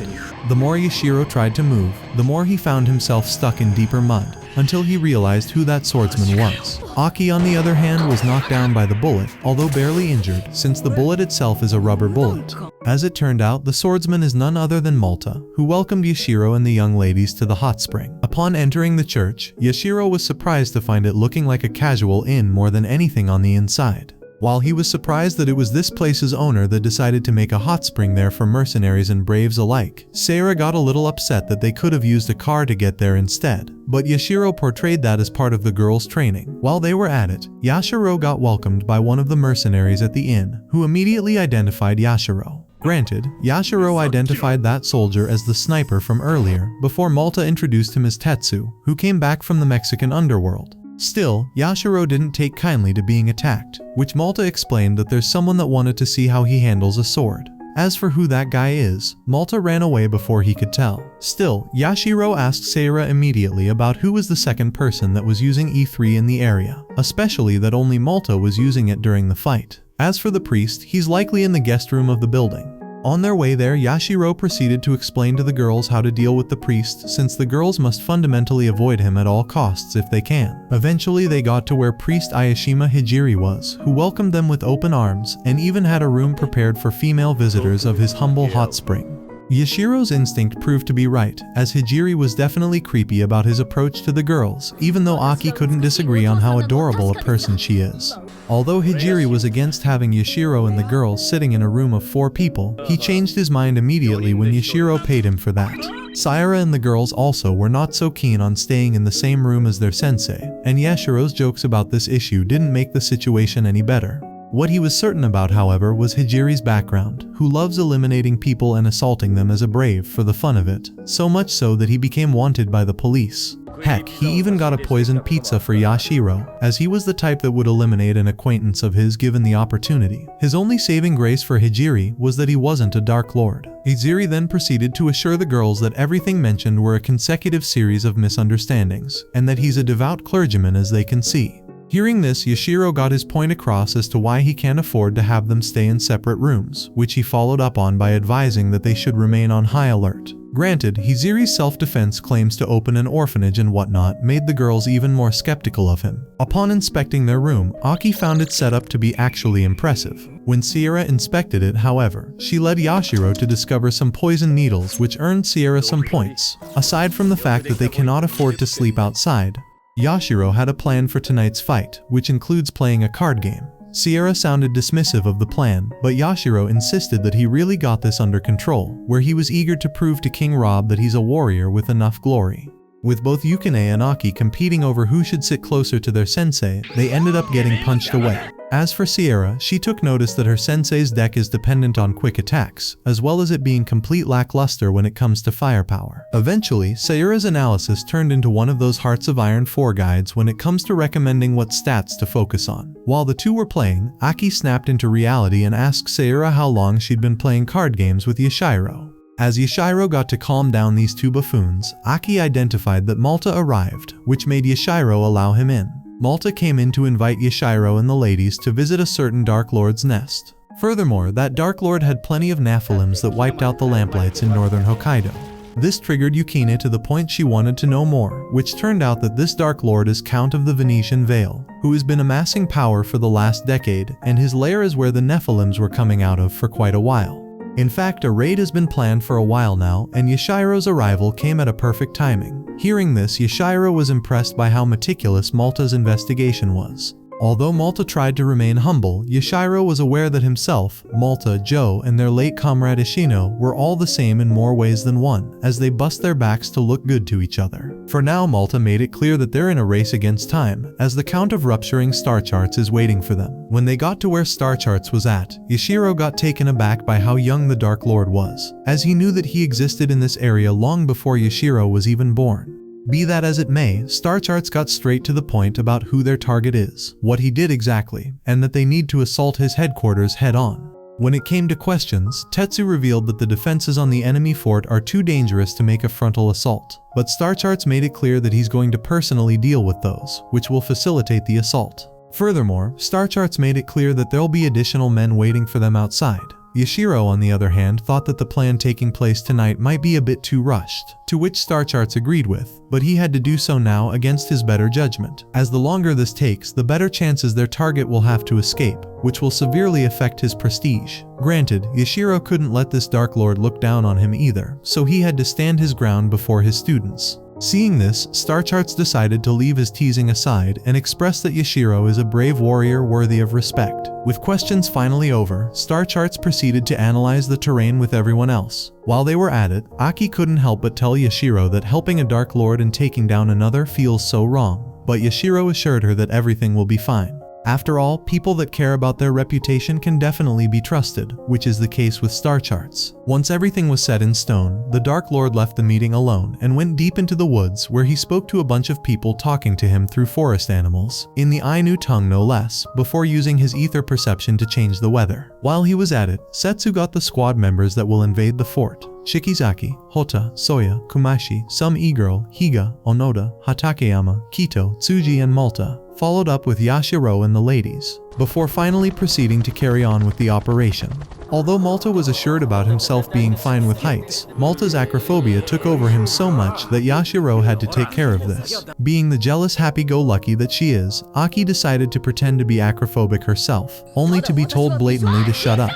The more Yashiro tried to move, the more he found himself stuck in deeper mud, until he realized who that swordsman was. Aki, on the other hand, was knocked down by the bullet, although barely injured, since the bullet itself is a rubber bullet. As it turned out, the swordsman is none other than Malta, who welcomed Yashiro and the young ladies to the hot spring. Upon entering the church, Yashiro was surprised to find it looking like a casual inn more than anything on the inside. While he was surprised that it was this place's owner that decided to make a hot spring there for mercenaries and braves alike, Sayara got a little upset that they could have used a car to get there instead. But Yashiro portrayed that as part of the girls' training. While they were at it, Yashiro got welcomed by one of the mercenaries at the inn, who immediately identified Yashiro. Granted, Yashiro identified that soldier as the sniper from earlier, before Malta introduced him as Tetsu, who came back from the Mexican underworld. Still, Yashiro didn't take kindly to being attacked, which Malta explained that there's someone that wanted to see how he handles a sword. As for who that guy is, Malta ran away before he could tell. Still, Yashiro asked Sayara immediately about who was the second person that was using E3 in the area, especially that only Malta was using it during the fight. As for the priest, he's likely in the guest room of the building. On their way there, Yashiro proceeded to explain to the girls how to deal with the priest, since the girls must fundamentally avoid him at all costs if they can. Eventually they got to where priest Ayashima Hijiri was, who welcomed them with open arms, and even had a room prepared for female visitors of his humble hot spring. Yashiro's instinct proved to be right, as Hijiri was definitely creepy about his approach to the girls, even though Aki couldn't disagree on how adorable a person she is. Although Hijiri was against having Yashiro and the girls sitting in a room of 4 people, he changed his mind immediately when Yashiro paid him for that. Sayara and the girls also were not so keen on staying in the same room as their sensei, and Yashiro's jokes about this issue didn't make the situation any better. What he was certain about, however, was Hijiri's background, who loves eliminating people and assaulting them as a brave for the fun of it, so much so that he became wanted by the police. Heck, he even got a poisoned pizza for Yashiro, as he was the type that would eliminate an acquaintance of his given the opportunity. His only saving grace for Hijiri was that he wasn't a Dark Lord. Hijiri then proceeded to assure the girls that everything mentioned were a consecutive series of misunderstandings, and that he's a devout clergyman as they can see. Hearing this, Yashiro got his point across as to why he can't afford to have them stay in separate rooms, which he followed up on by advising that they should remain on high alert. Granted, Hijiri's self-defense claims to open an orphanage and whatnot made the girls even more skeptical of him. Upon inspecting their room, Aki found it set up to be actually impressive. When Sierra inspected it, however, she led Yashiro to discover some poison needles which earned Sierra some points. Aside from the fact that they cannot afford to sleep outside, Yashiro had a plan for tonight's fight, which includes playing a card game. Sierra sounded dismissive of the plan, but Yashiro insisted that he really got this under control, where he was eager to prove to King Rob that he's a warrior with enough glory. With both Yukine and Aki competing over who should sit closer to their sensei, they ended up getting punched away. As for Sierra, she took notice that her sensei's deck is dependent on quick attacks, as well as it being complete lackluster when it comes to firepower. Eventually, Sierra's analysis turned into one of those Hearts of Iron 4 guides when it comes to recommending what stats to focus on. While the two were playing, Aki snapped into reality and asked Sierra how long she'd been playing card games with Yashiro. As Yashiro got to calm down these two buffoons, Aki identified that Malta arrived, which made Yashiro allow him in. Malta came in to invite Yashiro and the ladies to visit a certain Dark Lord's nest. Furthermore, that Dark Lord had plenty of Nephilims that wiped out the lamplights in northern Hokkaido. This triggered Yukine to the point she wanted to know more, which turned out that this Dark Lord is Count of the Venetian Vale, who has been amassing power for the last decade, and his lair is where the Nephilims were coming out of for quite a while. In fact, a raid has been planned for a while now, and Yashiro's arrival came at a perfect timing. Hearing this, Yashiro was impressed by how meticulous Malta's investigation was. Although Malta tried to remain humble, Yashiro was aware that himself, Malta, Joe, and their late comrade Ishino were all the same in more ways than one, as they bust their backs to look good to each other. For now, Malta made it clear that they're in a race against time, as the Count of Rupturing Star Charts is waiting for them. When they got to where Star Charts was at, Yashiro got taken aback by how young the Dark Lord was, as he knew that he existed in this area long before Yashiro was even born. Be that as it may, Star Charts got straight to the point about who their target is, what he did exactly, and that they need to assault his headquarters head-on. When it came to questions, Tetsu revealed that the defenses on the enemy fort are too dangerous to make a frontal assault, but Star Charts made it clear that he's going to personally deal with those, which will facilitate the assault. Furthermore, Star Charts made it clear that there'll be additional men waiting for them outside. Yashiro, on the other hand, thought that the plan taking place tonight might be a bit too rushed, to which Star Charts agreed with, but he had to do so now against his better judgment, as the longer this takes, the better chances their target will have to escape, which will severely affect his prestige. Granted, Yashiro couldn't let this Dark Lord look down on him either, so he had to stand his ground before his students. Seeing this, Star Charts decided to leave his teasing aside and express that Yashiro is a brave warrior worthy of respect. With questions finally over, Star Charts proceeded to analyze the terrain with everyone else. While they were at it, Aki couldn't help but tell Yashiro that helping a Dark Lord and taking down another feels so wrong, but Yashiro assured her that everything will be fine. After all, people that care about their reputation can definitely be trusted, which is the case with Star Charts. Once everything was set in stone, the Dark Lord left the meeting alone and went deep into the woods, where he spoke to a bunch of people talking to him through forest animals, in the Ainu tongue no less, before using his ether perception to change the weather. While he was at it, Setsu got the squad members that will invade the fort. Shikizaki, Hota, Soya, Kumashi, some e-girl, Higa, Onoda, Hatakeyama, Kito, Tsuji and Malta, followed up with Yashiro and the ladies, before finally proceeding to carry on with the operation. Although Malta was assured about himself being fine with heights, Malta's acrophobia took over him so much that Yashiro had to take care of this. Being the jealous happy-go-lucky that she is, Aki decided to pretend to be acrophobic herself, only to be told blatantly to shut up.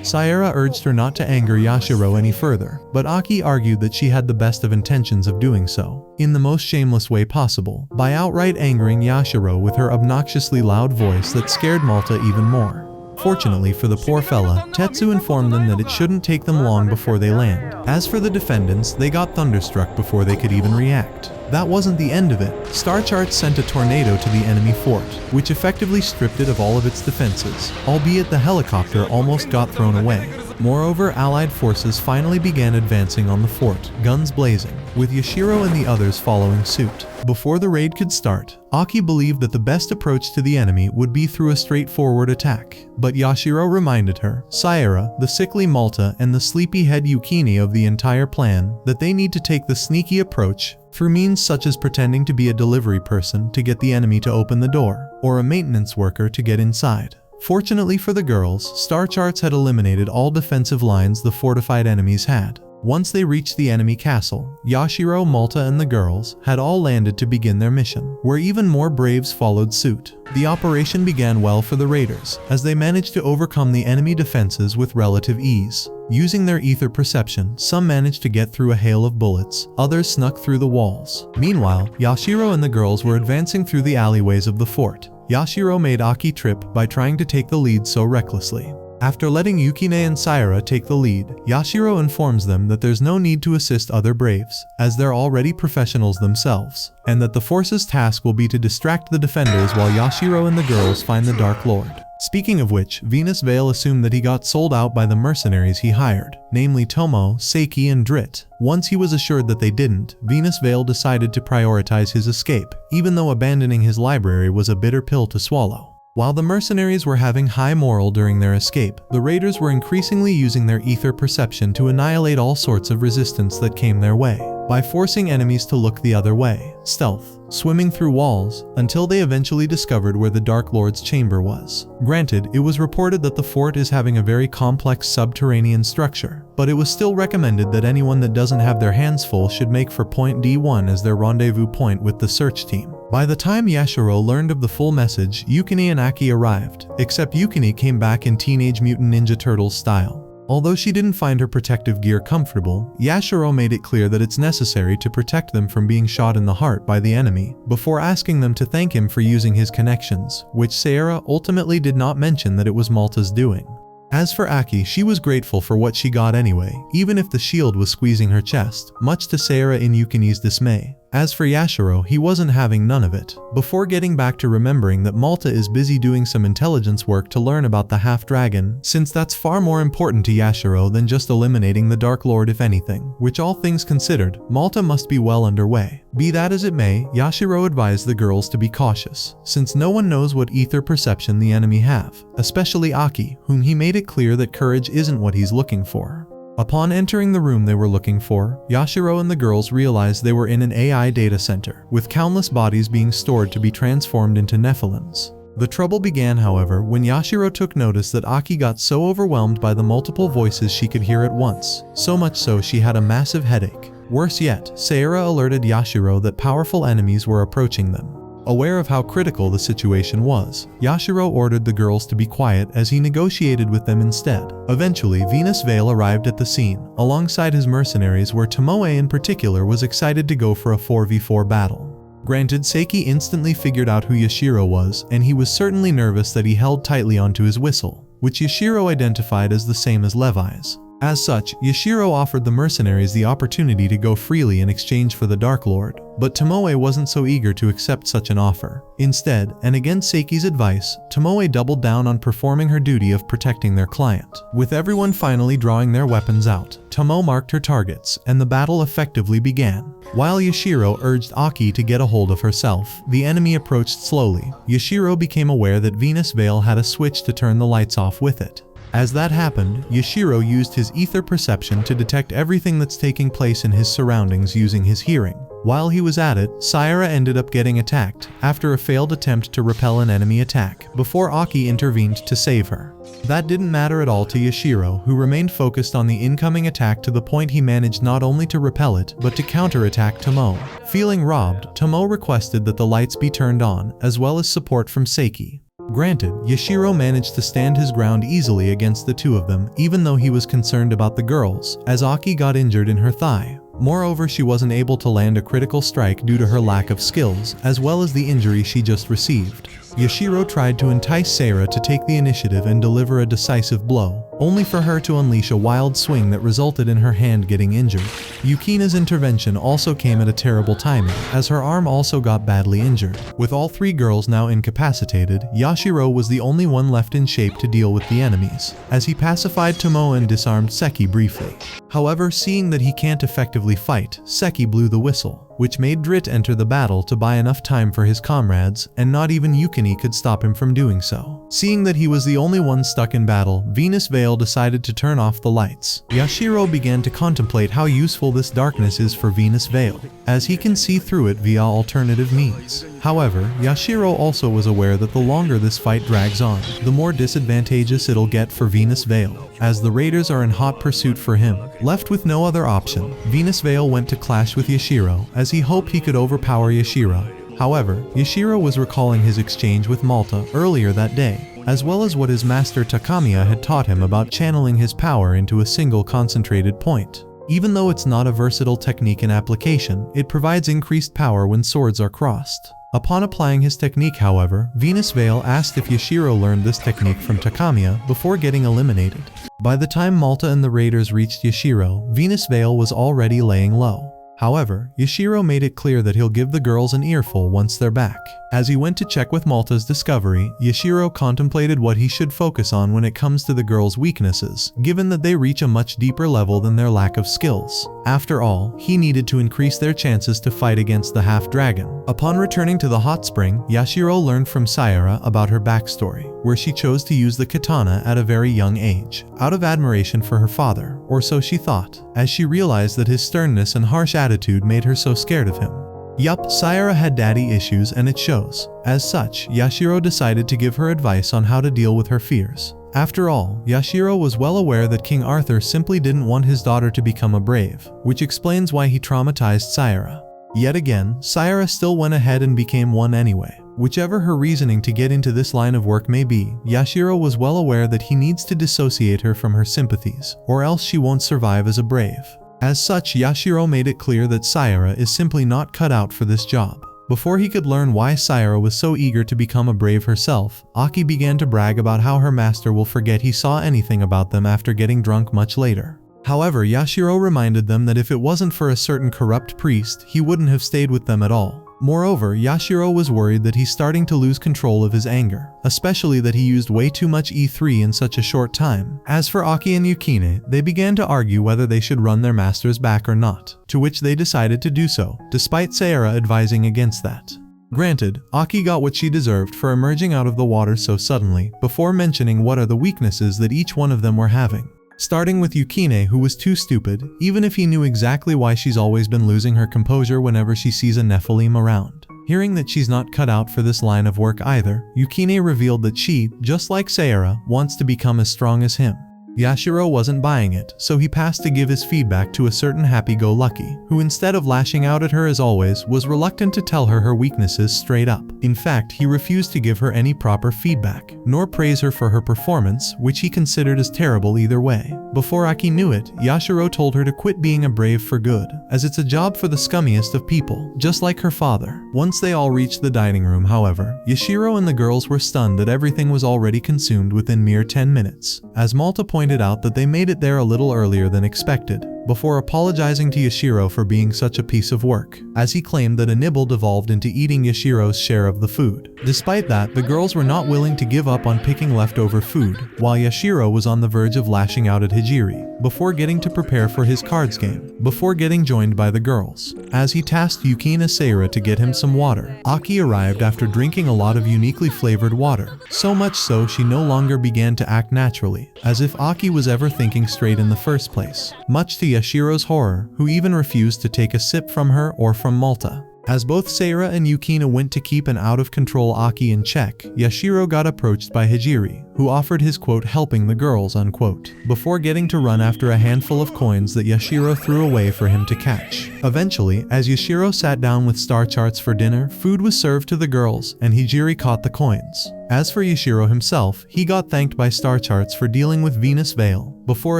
Sayara urged her not to anger Yashiro any further, but Aki argued that she had the best of intentions of doing so, in the most shameless way possible, by outright angering Yashiro with her obnoxiously loud voice that scared Malta even more. Fortunately for the poor fella, Tetsu informed them that it shouldn't take them long before they land. As for the defendants, they got thunderstruck before they could even react. That wasn't the end of it. Star Charts sent a tornado to the enemy fort, which effectively stripped it of all of its defenses, albeit the helicopter almost got thrown away. Moreover, Allied forces finally began advancing on the fort, guns blazing, with Yashiro and the others following suit. Before the raid could start, Aki believed that the best approach to the enemy would be through a straightforward attack, but Yashiro reminded her, Sayara, the sickly Malta, and the sleepy-head Yukine of the entire plan that they need to take the sneaky approach through means such as pretending to be a delivery person to get the enemy to open the door, or a maintenance worker to get inside. Fortunately for the girls, Star Charts had eliminated all defensive lines the fortified enemies had. Once they reached the enemy castle, Yashiro, Malta, and the girls had all landed to begin their mission, where even more braves followed suit. The operation began well for the raiders, as they managed to overcome the enemy defenses with relative ease. Using their ether perception, some managed to get through a hail of bullets, others snuck through the walls. Meanwhile, Yashiro and the girls were advancing through the alleyways of the fort. Yashiro made Aki trip by trying to take the lead so recklessly. After letting Yukine and Sayara take the lead, Yashiro informs them that there's no need to assist other braves, as they're already professionals themselves, and that the force's task will be to distract the defenders while Yashiro and the girls find the Dark Lord. Speaking of which, Venus Vale assumed that he got sold out by the mercenaries he hired, namely Tomo, Seiki, and Drit. Once he was assured that they didn't, Venus Vale decided to prioritize his escape, even though abandoning his library was a bitter pill to swallow. While the mercenaries were having high morale during their escape, the raiders were increasingly using their ether perception to annihilate all sorts of resistance that came their way. by forcing enemies to look the other way, stealth, swimming through walls, until they eventually discovered where the Dark Lord's chamber was. Granted, it was reported that the fort is having a very complex subterranean structure, but it was still recommended that anyone that doesn't have their hands full should make for point D1 as their rendezvous point with the search team. By the time Yashiro learned of the full message, Yukini and Aki arrived, except Yukini came back in Teenage Mutant Ninja Turtles style. Although she didn't find her protective gear comfortable, Yashiro made it clear that it's necessary to protect them from being shot in the heart by the enemy, before asking them to thank him for using his connections, which Sayara ultimately did not mention that it was Malta's doing. As for Aki, she was grateful for what she got anyway, even if the shield was squeezing her chest, much to Sayara and Yukini's dismay. As for Yashiro, he wasn't having none of it, before getting back to remembering that Malta is busy doing some intelligence work to learn about the half-dragon, since that's far more important to Yashiro than just eliminating the Dark Lord if anything, which all things considered, Malta must be well underway. Be that as it may, Yashiro advised the girls to be cautious, since no one knows what ether perception the enemy have, especially Aki, whom he made it clear that courage isn't what he's looking for. Upon entering the room they were looking for, Yashiro and the girls realized they were in an AI data center, with countless bodies being stored to be transformed into Nephilims. The trouble began, however, when Yashiro took notice that Aki got so overwhelmed by the multiple voices she could hear at once, so much so she had a massive headache. Worse yet, Sayara alerted Yashiro that powerful enemies were approaching them. Aware of how critical the situation was, Yashiro ordered the girls to be quiet as he negotiated with them instead. Eventually, Venus Veil arrived at the scene, alongside his mercenaries, where Tomoe in particular was excited to go for a 4v4 battle. Granted, Seiki instantly figured out who Yashiro was, and he was certainly nervous that he held tightly onto his whistle, which Yashiro identified as the same as Levi's. As such, Yashiro offered the mercenaries the opportunity to go freely in exchange for the Dark Lord, but Tomoe wasn't so eager to accept such an offer. Instead, and against Seiki's advice, Tomoe doubled down on performing her duty of protecting their client. With everyone finally drawing their weapons out, Tomoe marked her targets, and the battle effectively began. While Yashiro urged Aki to get a hold of herself, the enemy approached slowly. Yashiro became aware that Venus Veil had a switch to turn the lights off with it. As that happened, Yashiro used his ether perception to detect everything that's taking place in his surroundings using his hearing. While he was at it, Sayara ended up getting attacked, after a failed attempt to repel an enemy attack, before Aki intervened to save her. That didn't matter at all to Yashiro, who remained focused on the incoming attack to the point he managed not only to repel it, but to counterattack Tomoe. Feeling robbed, Tomoe requested that the lights be turned on, as well as support from Seiki. Granted, Yashiro managed to stand his ground easily against the two of them, even though he was concerned about the girls, as Aki got injured in her thigh. Moreover, she wasn't able to land a critical strike due to her lack of skills, as well as the injury she just received. Yashiro tried to entice Sayara to take the initiative and deliver a decisive blow, only for her to unleash a wild swing that resulted in her hand getting injured. Yukina's intervention also came at a terrible timing, as her arm also got badly injured. With all three girls now incapacitated, Yashiro was the only one left in shape to deal with the enemies, as he pacified Tomoe and disarmed Seki briefly. However, seeing that he can't effectively fight, Seki blew the whistle, which made Drit enter the battle to buy enough time for his comrades, and not even Yukini could stop him from doing so. Seeing that he was the only one stuck in battle, Venus Veil decided to turn off the lights. Yashiro began to contemplate how useful this darkness is for Venus Veil, as he can see through it via alternative means. However, Yashiro also was aware that the longer this fight drags on, the more disadvantageous it'll get for Venus Veil, as the raiders are in hot pursuit for him. Left with no other option, Venus Veil went to clash with Yashiro, as he hoped he could overpower Yashiro. However, Yashiro was recalling his exchange with Malta earlier that day, as well as what his master Takamiya had taught him about channeling his power into a single concentrated point. Even though it's not a versatile technique in application, it provides increased power when swords are crossed. Upon applying his technique, however, Venus Veil asked if Yashiro learned this technique from Takamiya before getting eliminated. By the time Malta and the raiders reached Yashiro, Venus Veil was already laying low. However, Yashiro made it clear that he'll give the girls an earful once they're back. As he went to check with Malta's discovery, Yashiro contemplated what he should focus on when it comes to the girls' weaknesses, given that they reach a much deeper level than their lack of skills. After all, he needed to increase their chances to fight against the half-dragon. Upon returning to the hot spring, Yashiro learned from Sayara about her backstory, where she chose to use the katana at a very young age, out of admiration for her father, or so she thought, as she realized that his sternness and harsh attitude attitude made her so scared of him. Yup, Sayara had daddy issues and it shows. As such, Yashiro decided to give her advice on how to deal with her fears. After all, Yashiro was well aware that King Arthur simply didn't want his daughter to become a brave, which explains why he traumatized Sayara. Yet again, Sayara still went ahead and became one anyway. Whichever her reasoning to get into this line of work may be, Yashiro was well aware that he needs to dissociate her from her sympathies, or else she won't survive as a brave. As such, Yashiro made it clear that Sayara is simply not cut out for this job. Before he could learn why Sayara was so eager to become a brave herself, Aki began to brag about how her master will forget he saw anything about them after getting drunk much later. However, Yashiro reminded them that if it wasn't for a certain corrupt priest, he wouldn't have stayed with them at all. Moreover, Yashiro was worried that he's starting to lose control of his anger, especially that he used way too much E3 in such a short time. As for Aki and Yukine, they began to argue whether they should run their masters back or not, to which they decided to do so, despite Sayara advising against that. Granted, Aki got what she deserved for emerging out of the water so suddenly, before mentioning what are the weaknesses that each one of them were having. Starting with Yukine, who was too stupid, even if he knew exactly why she's always been losing her composure whenever she sees a Nephilim around. Hearing that she's not cut out for this line of work either, Yukine revealed that she, just like Sayara, wants to become as strong as him. Yashiro wasn't buying it, so he passed to give his feedback to a certain happy-go-lucky, who instead of lashing out at her as always, was reluctant to tell her her weaknesses straight up. In fact, he refused to give her any proper feedback, nor praise her for her performance, which he considered as terrible either way. Before Aki knew it, Yashiro told her to quit being a brave for good, as it's a job for the scummiest of people, just like her father. Once they all reached the dining room, however, Yashiro and the girls were stunned that everything was already consumed within mere 10 minutes, as Malta pointed out that they made it there a little earlier than expected, before apologizing to Yashiro for being such a piece of work, as he claimed that a nibble devolved into eating Yashiro's share of the food. Despite that, the girls were not willing to give up on picking leftover food, while Yashiro was on the verge of lashing out at Hijiri, before getting to prepare for his cards game, before getting joined by the girls. As he tasked Yukina Sayara to get him some water, Aki arrived after drinking a lot of uniquely flavored water, so much so she no longer began to act naturally, as if Aki was ever thinking straight in the first place, much to Yashiro's horror, who even refused to take a sip from her or from Malta. As both Sayara and Yukina went to keep an out-of-control Aki in check, Yashiro got approached by Hijiri, who offered his quote helping the girls unquote, before getting to run after a handful of coins that Yashiro threw away for him to catch. Eventually, as Yashiro sat down with star charts for dinner, food was served to the girls, and Hijiri caught the coins. As for Yashiro himself, he got thanked by star charts for dealing with Venus Veil, before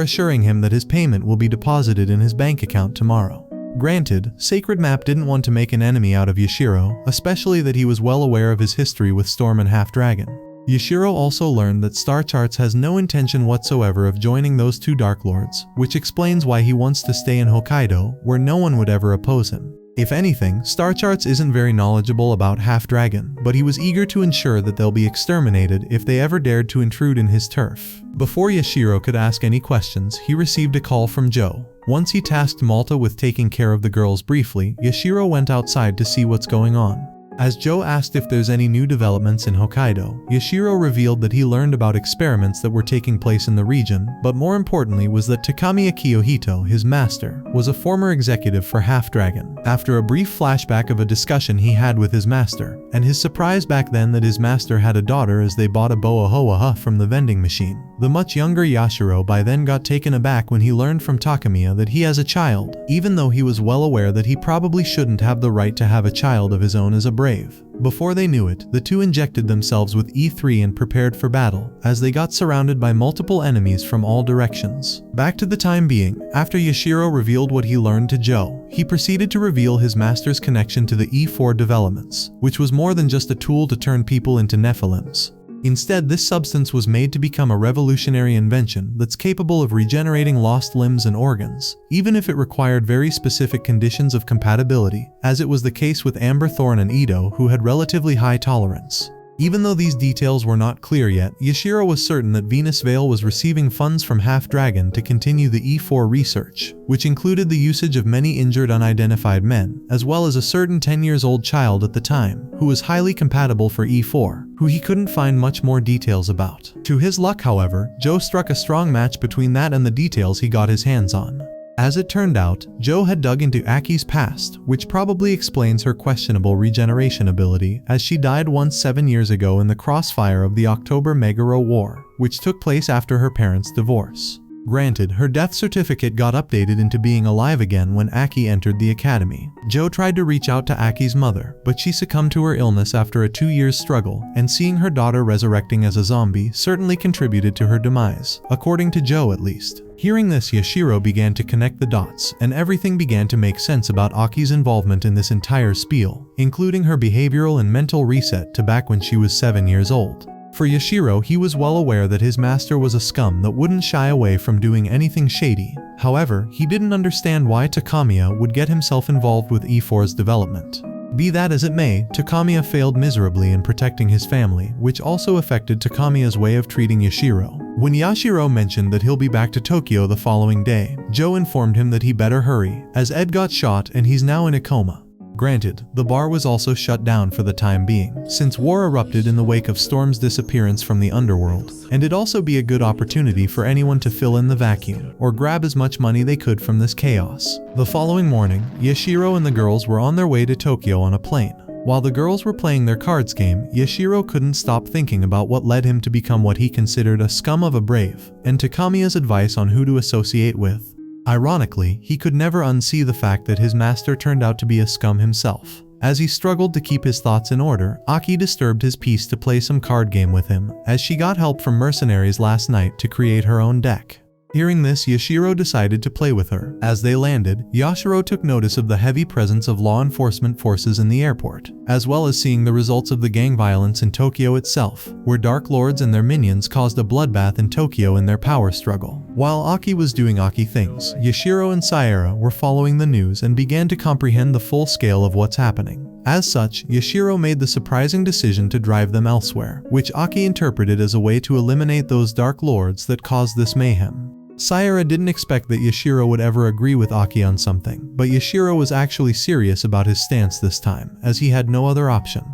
assuring him that his payment will be deposited in his bank account tomorrow. Granted, Sacred Map didn't want to make an enemy out of Yashiro, especially that he was well aware of his history with Storm and Half Dragon. Yashiro also learned that Star Charts has no intention whatsoever of joining those two Dark Lords, which explains why he wants to stay in Hokkaido, where no one would ever oppose him. If anything, Star Charts isn't very knowledgeable about Half Dragon, but he was eager to ensure that they'll be exterminated if they ever dared to intrude in his turf. Before Yashiro could ask any questions, he received a call from Joe. Once he tasked Malta with taking care of the girls briefly, Yashiro went outside to see what's going on. As Joe asked if there's any new developments in Hokkaido, Yashiro revealed that he learned about experiments that were taking place in the region, but more importantly was that Takamiya Kiyohito, his master, was a former executive for Half Dragon. After a brief flashback of a discussion he had with his master, and his surprise back then that his master had a daughter as they bought a boa hoa from the vending machine, the much younger Yashiro by then got taken aback when he learned from Takamiya that he has a child, even though he was well aware that he probably shouldn't have the right to have a child of his own as a brave. Before they knew it, the two injected themselves with E3 and prepared for battle, as they got surrounded by multiple enemies from all directions. Back to the time being, after Yashiro revealed what he learned to Joe, he proceeded to reveal his master's connection to the E4 developments, which was more than just a tool to turn people into Nephilims. Instead, this substance was made to become a revolutionary invention that's capable of regenerating lost limbs and organs, even if it required very specific conditions of compatibility, as it was the case with Amber Thorn and Ito, who had relatively high tolerance. Even though these details were not clear yet, Yashiro was certain that Venus Veil was receiving funds from Half Dragon to continue the E4 research, which included the usage of many injured unidentified men, as well as a certain 10-year-old child at the time, who was highly compatible for E4, who he couldn't find much more details about. To his luck, however, Joe struck a strong match between that and the details he got his hands on. As it turned out, Jo had dug into Aki's past, which probably explains her questionable regeneration ability, as she died once 7 years ago in the crossfire of the October Meguro War, which took place after her parents' divorce. Granted, her death certificate got updated into being alive again when Aki entered the academy. Jo tried to reach out to Aki's mother, but she succumbed to her illness after a 2-year struggle, and seeing her daughter resurrecting as a zombie certainly contributed to her demise, according to Jo at least. Hearing this, Yashiro began to connect the dots, and everything began to make sense about Aki's involvement in this entire spiel, including her behavioral and mental reset to back when she was 7 years old. For Yashiro, he was well aware that his master was a scum that wouldn't shy away from doing anything shady. However, he didn't understand why Takamiya would get himself involved with E4's development. Be that as it may, Takamiya failed miserably in protecting his family, which also affected Takamiya's way of treating Yashiro. When Yashiro mentioned that he'll be back to Tokyo the following day, Jo informed him that he better hurry, as Ed got shot and he's now in a coma. Granted, the bar was also shut down for the time being, since war erupted in the wake of Storm's disappearance from the underworld, and it'd also be a good opportunity for anyone to fill in the vacuum, or grab as much money they could from this chaos. The following morning, Yashiro and the girls were on their way to Tokyo on a plane. While the girls were playing their cards game, Yashiro couldn't stop thinking about what led him to become what he considered a scum of a brave, and Takamiya's advice on who to associate with. Ironically, he could never unsee the fact that his master turned out to be a scum himself. As he struggled to keep his thoughts in order, Aki disturbed his peace to play some card game with him, as she got help from mercenaries last night to create her own deck. Hearing this, Yashiro decided to play with her. As they landed, Yashiro took notice of the heavy presence of law enforcement forces in the airport, as well as seeing the results of the gang violence in Tokyo itself, where Dark Lords and their minions caused a bloodbath in Tokyo in their power struggle. While Aki was doing Aki things, Yashiro and Saira were following the news and began to comprehend the full scale of what's happening. As such, Yashiro made the surprising decision to drive them elsewhere, which Aki interpreted as a way to eliminate those Dark Lords that caused this mayhem. Saira didn't expect that Yashiro would ever agree with Aki on something, but Yashiro was actually serious about his stance this time, as he had no other option.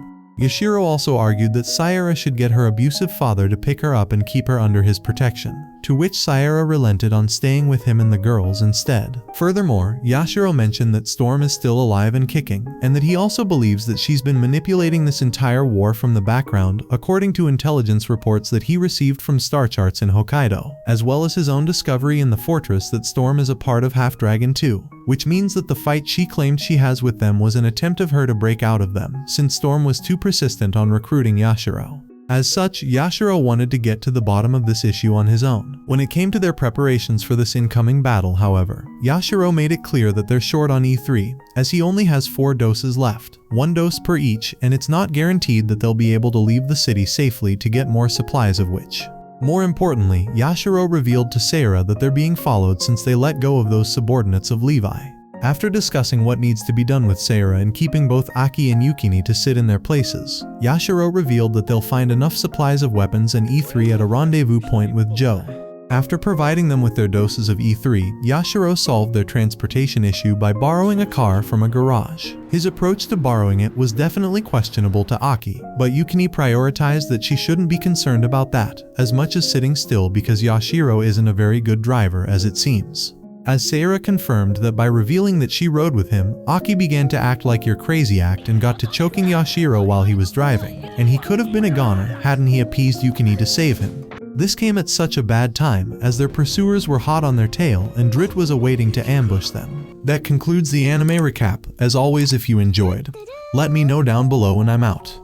Yashiro also argued that Saira should get her abusive father to pick her up and keep her under his protection, to which Saira relented on staying with him and the girls instead. Furthermore, Yashiro mentioned that Storm is still alive and kicking, and that he also believes that she's been manipulating this entire war from the background, according to intelligence reports that he received from star charts in Hokkaido, as well as his own discovery in the fortress that Storm is a part of Half Dragon 2, which means that the fight she claimed she has with them was an attempt of her to break out of them, since Storm was too persistent on recruiting Yashiro. As such, Yashiro wanted to get to the bottom of this issue on his own. When it came to their preparations for this incoming battle, however, Yashiro made it clear that they're short on E3, as he only has 4 doses left, 1 dose per each, and it's not guaranteed that they'll be able to leave the city safely to get more supplies of which. More importantly, Yashiro revealed to Saira that they're being followed since they let go of those subordinates of Levi. After discussing what needs to be done with Saira and keeping both Aki and Yukini to sit in their places, Yashiro revealed that they'll find enough supplies of weapons and E3 at a rendezvous point with Jo. After providing them with their doses of E3, Yashiro solved their transportation issue by borrowing a car from a garage. His approach to borrowing it was definitely questionable to Aki, but Yukini prioritized that she shouldn't be concerned about that, as much as sitting still, because Yashiro isn't a very good driver as it seems. As Saira confirmed that by revealing that she rode with him, Aki began to act like your crazy act and got to choking Yashiro while he was driving, and he could have been a goner hadn't he appeased Yukini to save him. This came at such a bad time, as their pursuers were hot on their tail and Drit was awaiting to ambush them. That concludes the anime recap. As always, if you enjoyed, let me know down below and I'm out.